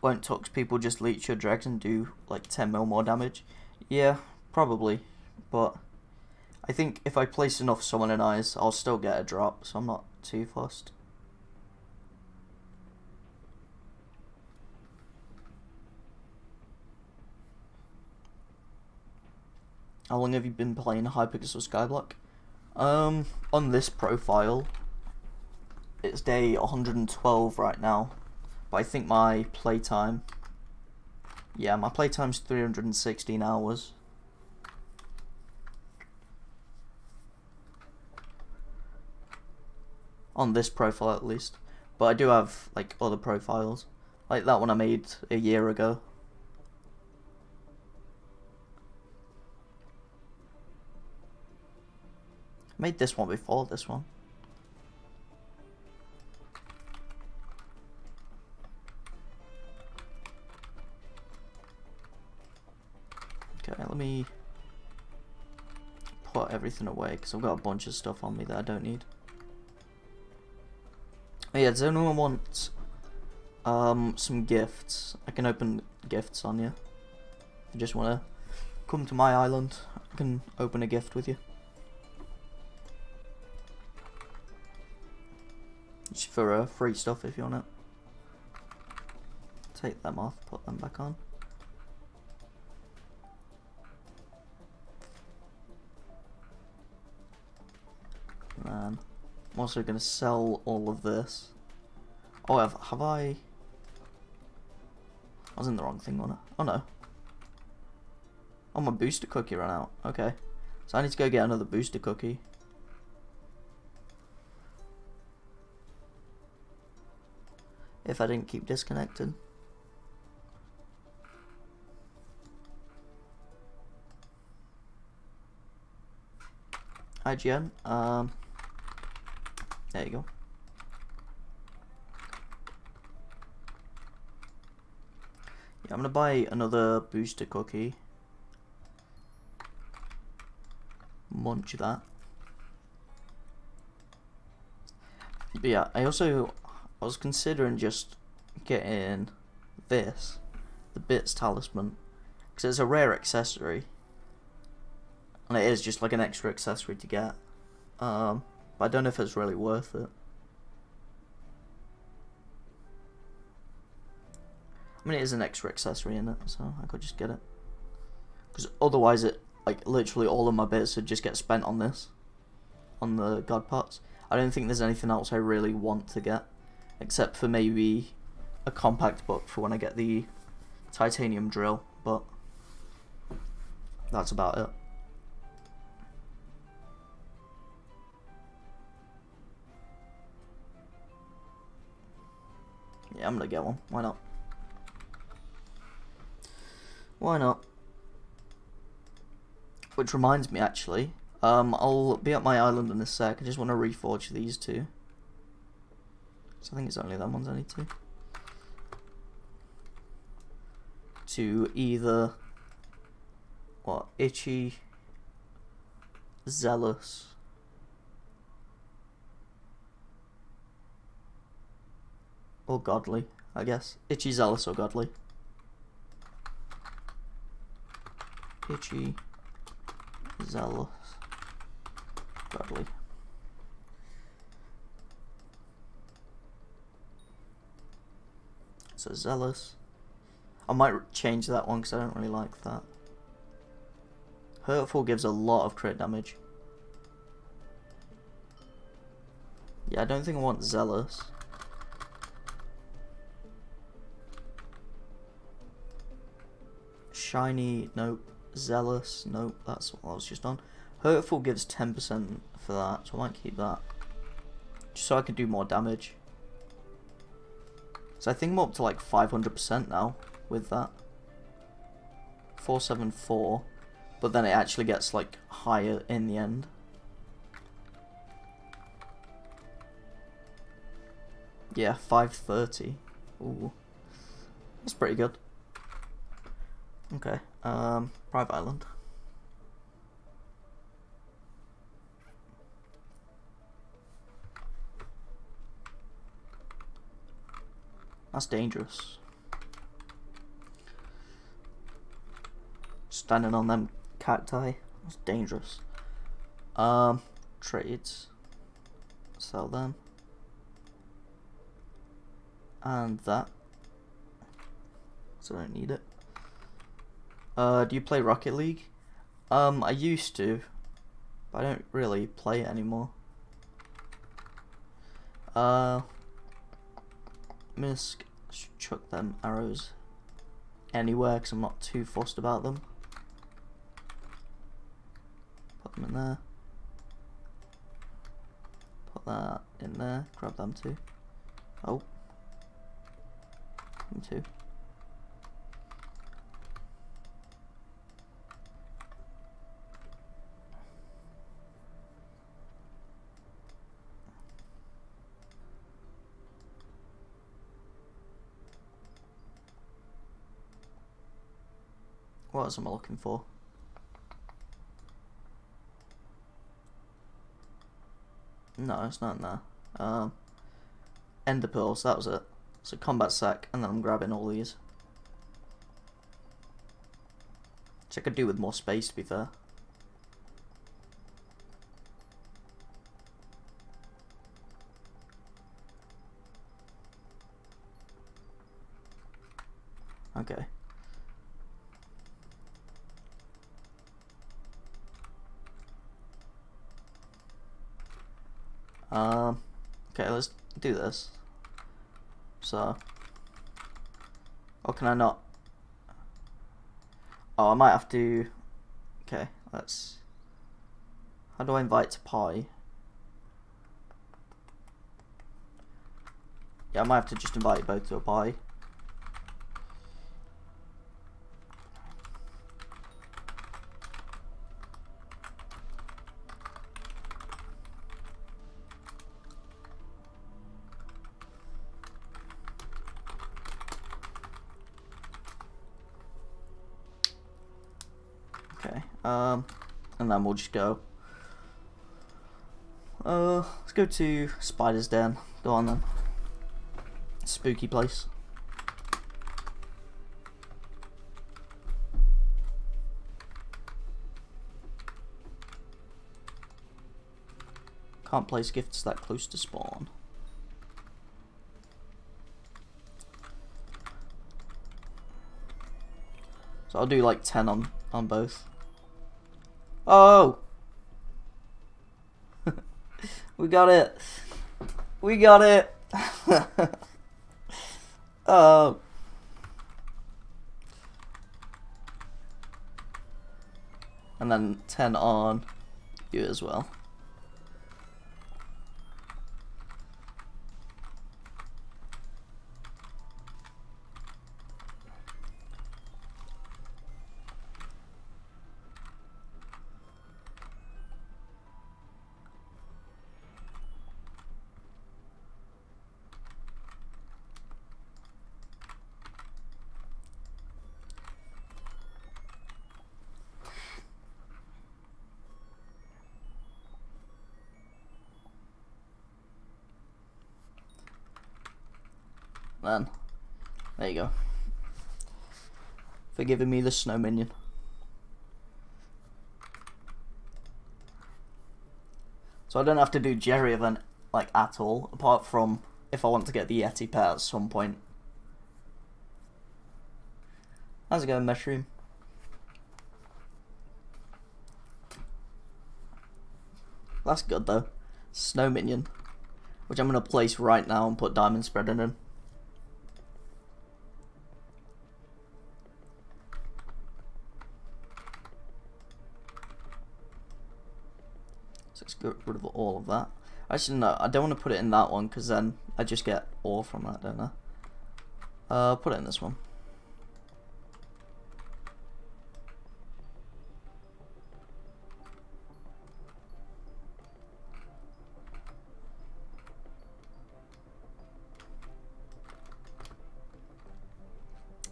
Won't Tox people just leech your dregs and do like 10 mil more damage? Yeah, probably. But I think if I place enough summoning eyes, I'll still get a drop, so I'm not too fussed. How long have you been playing Hypixel Skyblock? On this profile, it's day 112 right now. But I think my playtime... Yeah, my playtime's 316 hours. On this profile at least. But I do have like other profiles. Like that one I made a year ago. I made this one before this one. Okay, let me put everything away because I've got a bunch of stuff on me that I don't need. Oh yeah, does anyone want some gifts? I can open gifts on you. If you just want to come to my island, I can open a gift with you. Just for free stuff if you want it. Take them off, put them back on. And then I'm also going to sell all of this. Oh, have I was in the wrong thing on it. Oh no. Oh, my booster cookie ran out. Okay. So I need to go get another booster cookie. If I didn't keep disconnected. IGN. There you go. Yeah, I'm gonna buy another booster cookie. Munch that. But yeah, I was considering just getting this, the Bits Talisman, because it's a rare accessory, and it is just like an extra accessory to get. But I don't know if it's really worth it. I mean, it is an extra accessory in it, so I could just get it. Because otherwise it, like, literally all of my bits would just get spent on this. On the god parts. I don't think there's anything else I really want to get. Except for maybe a compact book for when I get the titanium drill. But that's about it. Yeah, I'm gonna get one. Why not? Why not? Which reminds me, actually, I'll be at my island in a sec. I just want to reforge these two. So I think it's only them ones I need to. To either, what, Itchy, Zealous, or Godly, I guess. Itchy, Zealous, or Godly. Itchy, Zealous, Godly. So Zealous. I might change that one because I don't really like that. Hurtful gives a lot of crit damage. Yeah, I don't think I want Zealous. Shiny, nope. Zealous, nope, that's what I was just on. Hurtful gives 10% for that, so I might keep that. Just so I can do more damage. So I think I'm up to like 500% now with that. 474, but then it actually gets like higher in the end. Yeah, 530. Ooh, that's pretty good. Okay, private island. That's dangerous. Standing on them cacti, that's dangerous. Trades. Sell them. And that. So I don't need it. Do you play Rocket League? I used to, but I don't really play it anymore. Misk, should chuck them arrows anywhere because I'm not too fussed about them. Put them in there. Put that in there. Grab them too. Oh. Them too. What else am I looking for? No, it's not in there. Ender Pearls, that was it. So combat sack, and then I'm grabbing all these. Which I could do with more space, to be fair. Okay. Okay, let's do this. So, or can I not? Oh, I might have to. Okay, let's. How do I invite to pie? Yeah, I might have to just invite you both to a pie. Okay, and then we'll just go. Let's go to Spider's Den. Go on then. Spooky place. Can't place gifts that close to spawn. So I'll do like 10 on both. Oh! We got it! We got it! Oh. And then 10 on you as well. Then, there you go. For giving me the snow minion. So I don't have to do Jerry event like at all, apart from if I want to get the Yeti pet at some point. How's it going, Mushroom? That's good though. Snow minion, which I'm gonna place right now and put diamond spreading in. So let's get rid of all of that. Actually, no, I don't want to put it in that one because then I just get ore from that, don't I? Put it in this one.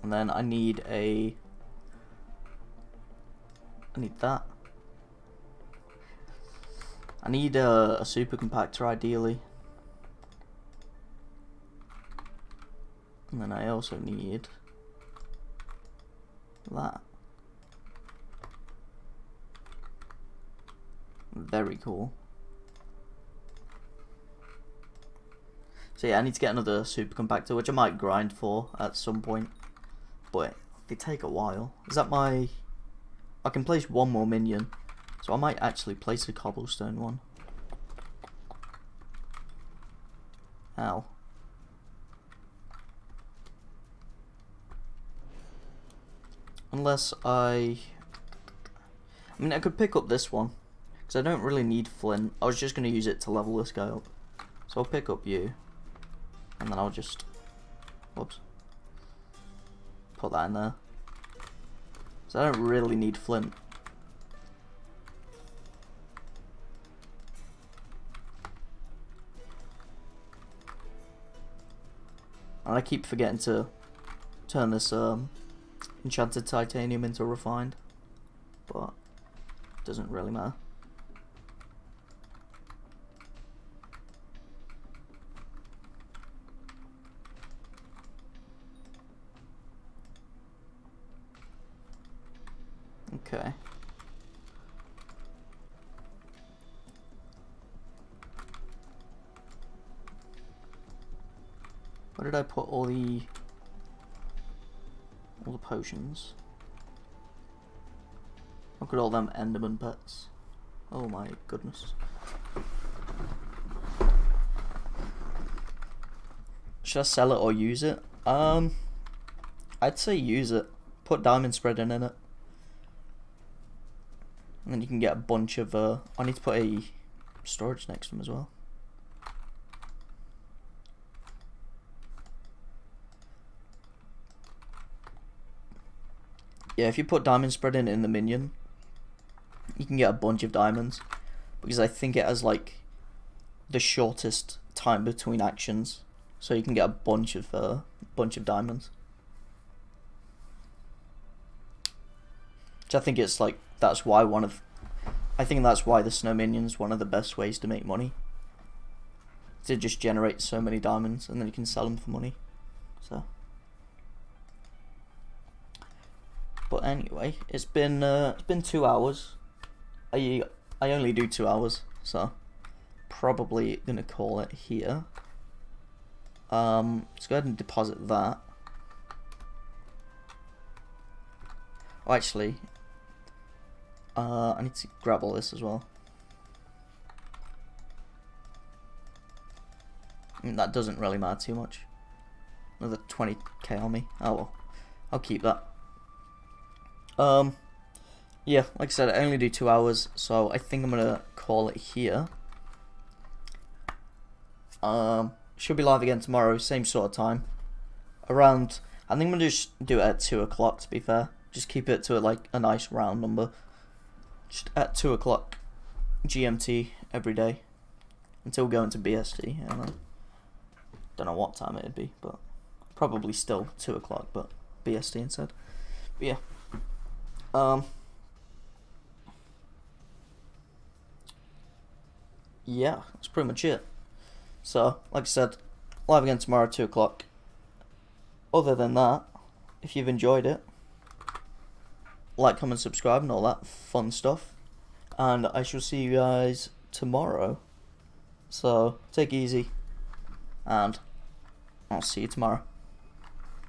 And then I need that. I need a super compactor ideally. And then I also need that. Very cool. So yeah, I need to get another super compactor, which I might grind for at some point. But they take a while. Is that my... I can place one more minion. So I might actually place a cobblestone one. Ow. Unless I mean, I could pick up this one. Because I don't really need flint. I was just going to use it to level this guy up. So I'll pick up you. And then I'll just... Whoops. Put that in there. So I don't really need flint. And I keep forgetting to turn this enchanted titanium into refined. But it doesn't really matter. Okay. Where did I put all the potions? Look at all them Enderman pets. Oh my goodness. Should I sell it or use it? I'd say use it. Put diamond spreading in it. And then you can get a bunch of I need to put a storage next to them as well. Yeah, if you put diamond spreading in the minion, you can get a bunch of diamonds. Because I think it has like the shortest time between actions. So you can get a bunch of diamonds. Which I think it's like, that's why I think that's why the snow minion's one of the best ways to make money. To just generate so many diamonds and then you can sell them for money. So. But anyway, it's been 2 hours. I only do 2 hours, so probably gonna call it here. Let's go ahead and deposit that. Oh, actually, I need to grab all this as well. I mean, that doesn't really matter too much. Another 20k on me. Oh well, I'll keep that. Yeah, like I said, I only do 2 hours, so I think I'm gonna call it here. Should be live again tomorrow, same sort of time. Around, I think I'm gonna just do it at 2 o'clock, to be fair. Just keep it to like a nice round number. Just at 2 o'clock GMT every day until going to BST. And then don't know what time it'd be, but probably still 2 o'clock, but BST instead. But yeah. Yeah, that's pretty much it. So, like I said, live again tomorrow at 2 o'clock. Other than that, if you've enjoyed it, like, comment, subscribe, and all that fun stuff. And I shall see you guys tomorrow. So, take it easy, and I'll see you tomorrow.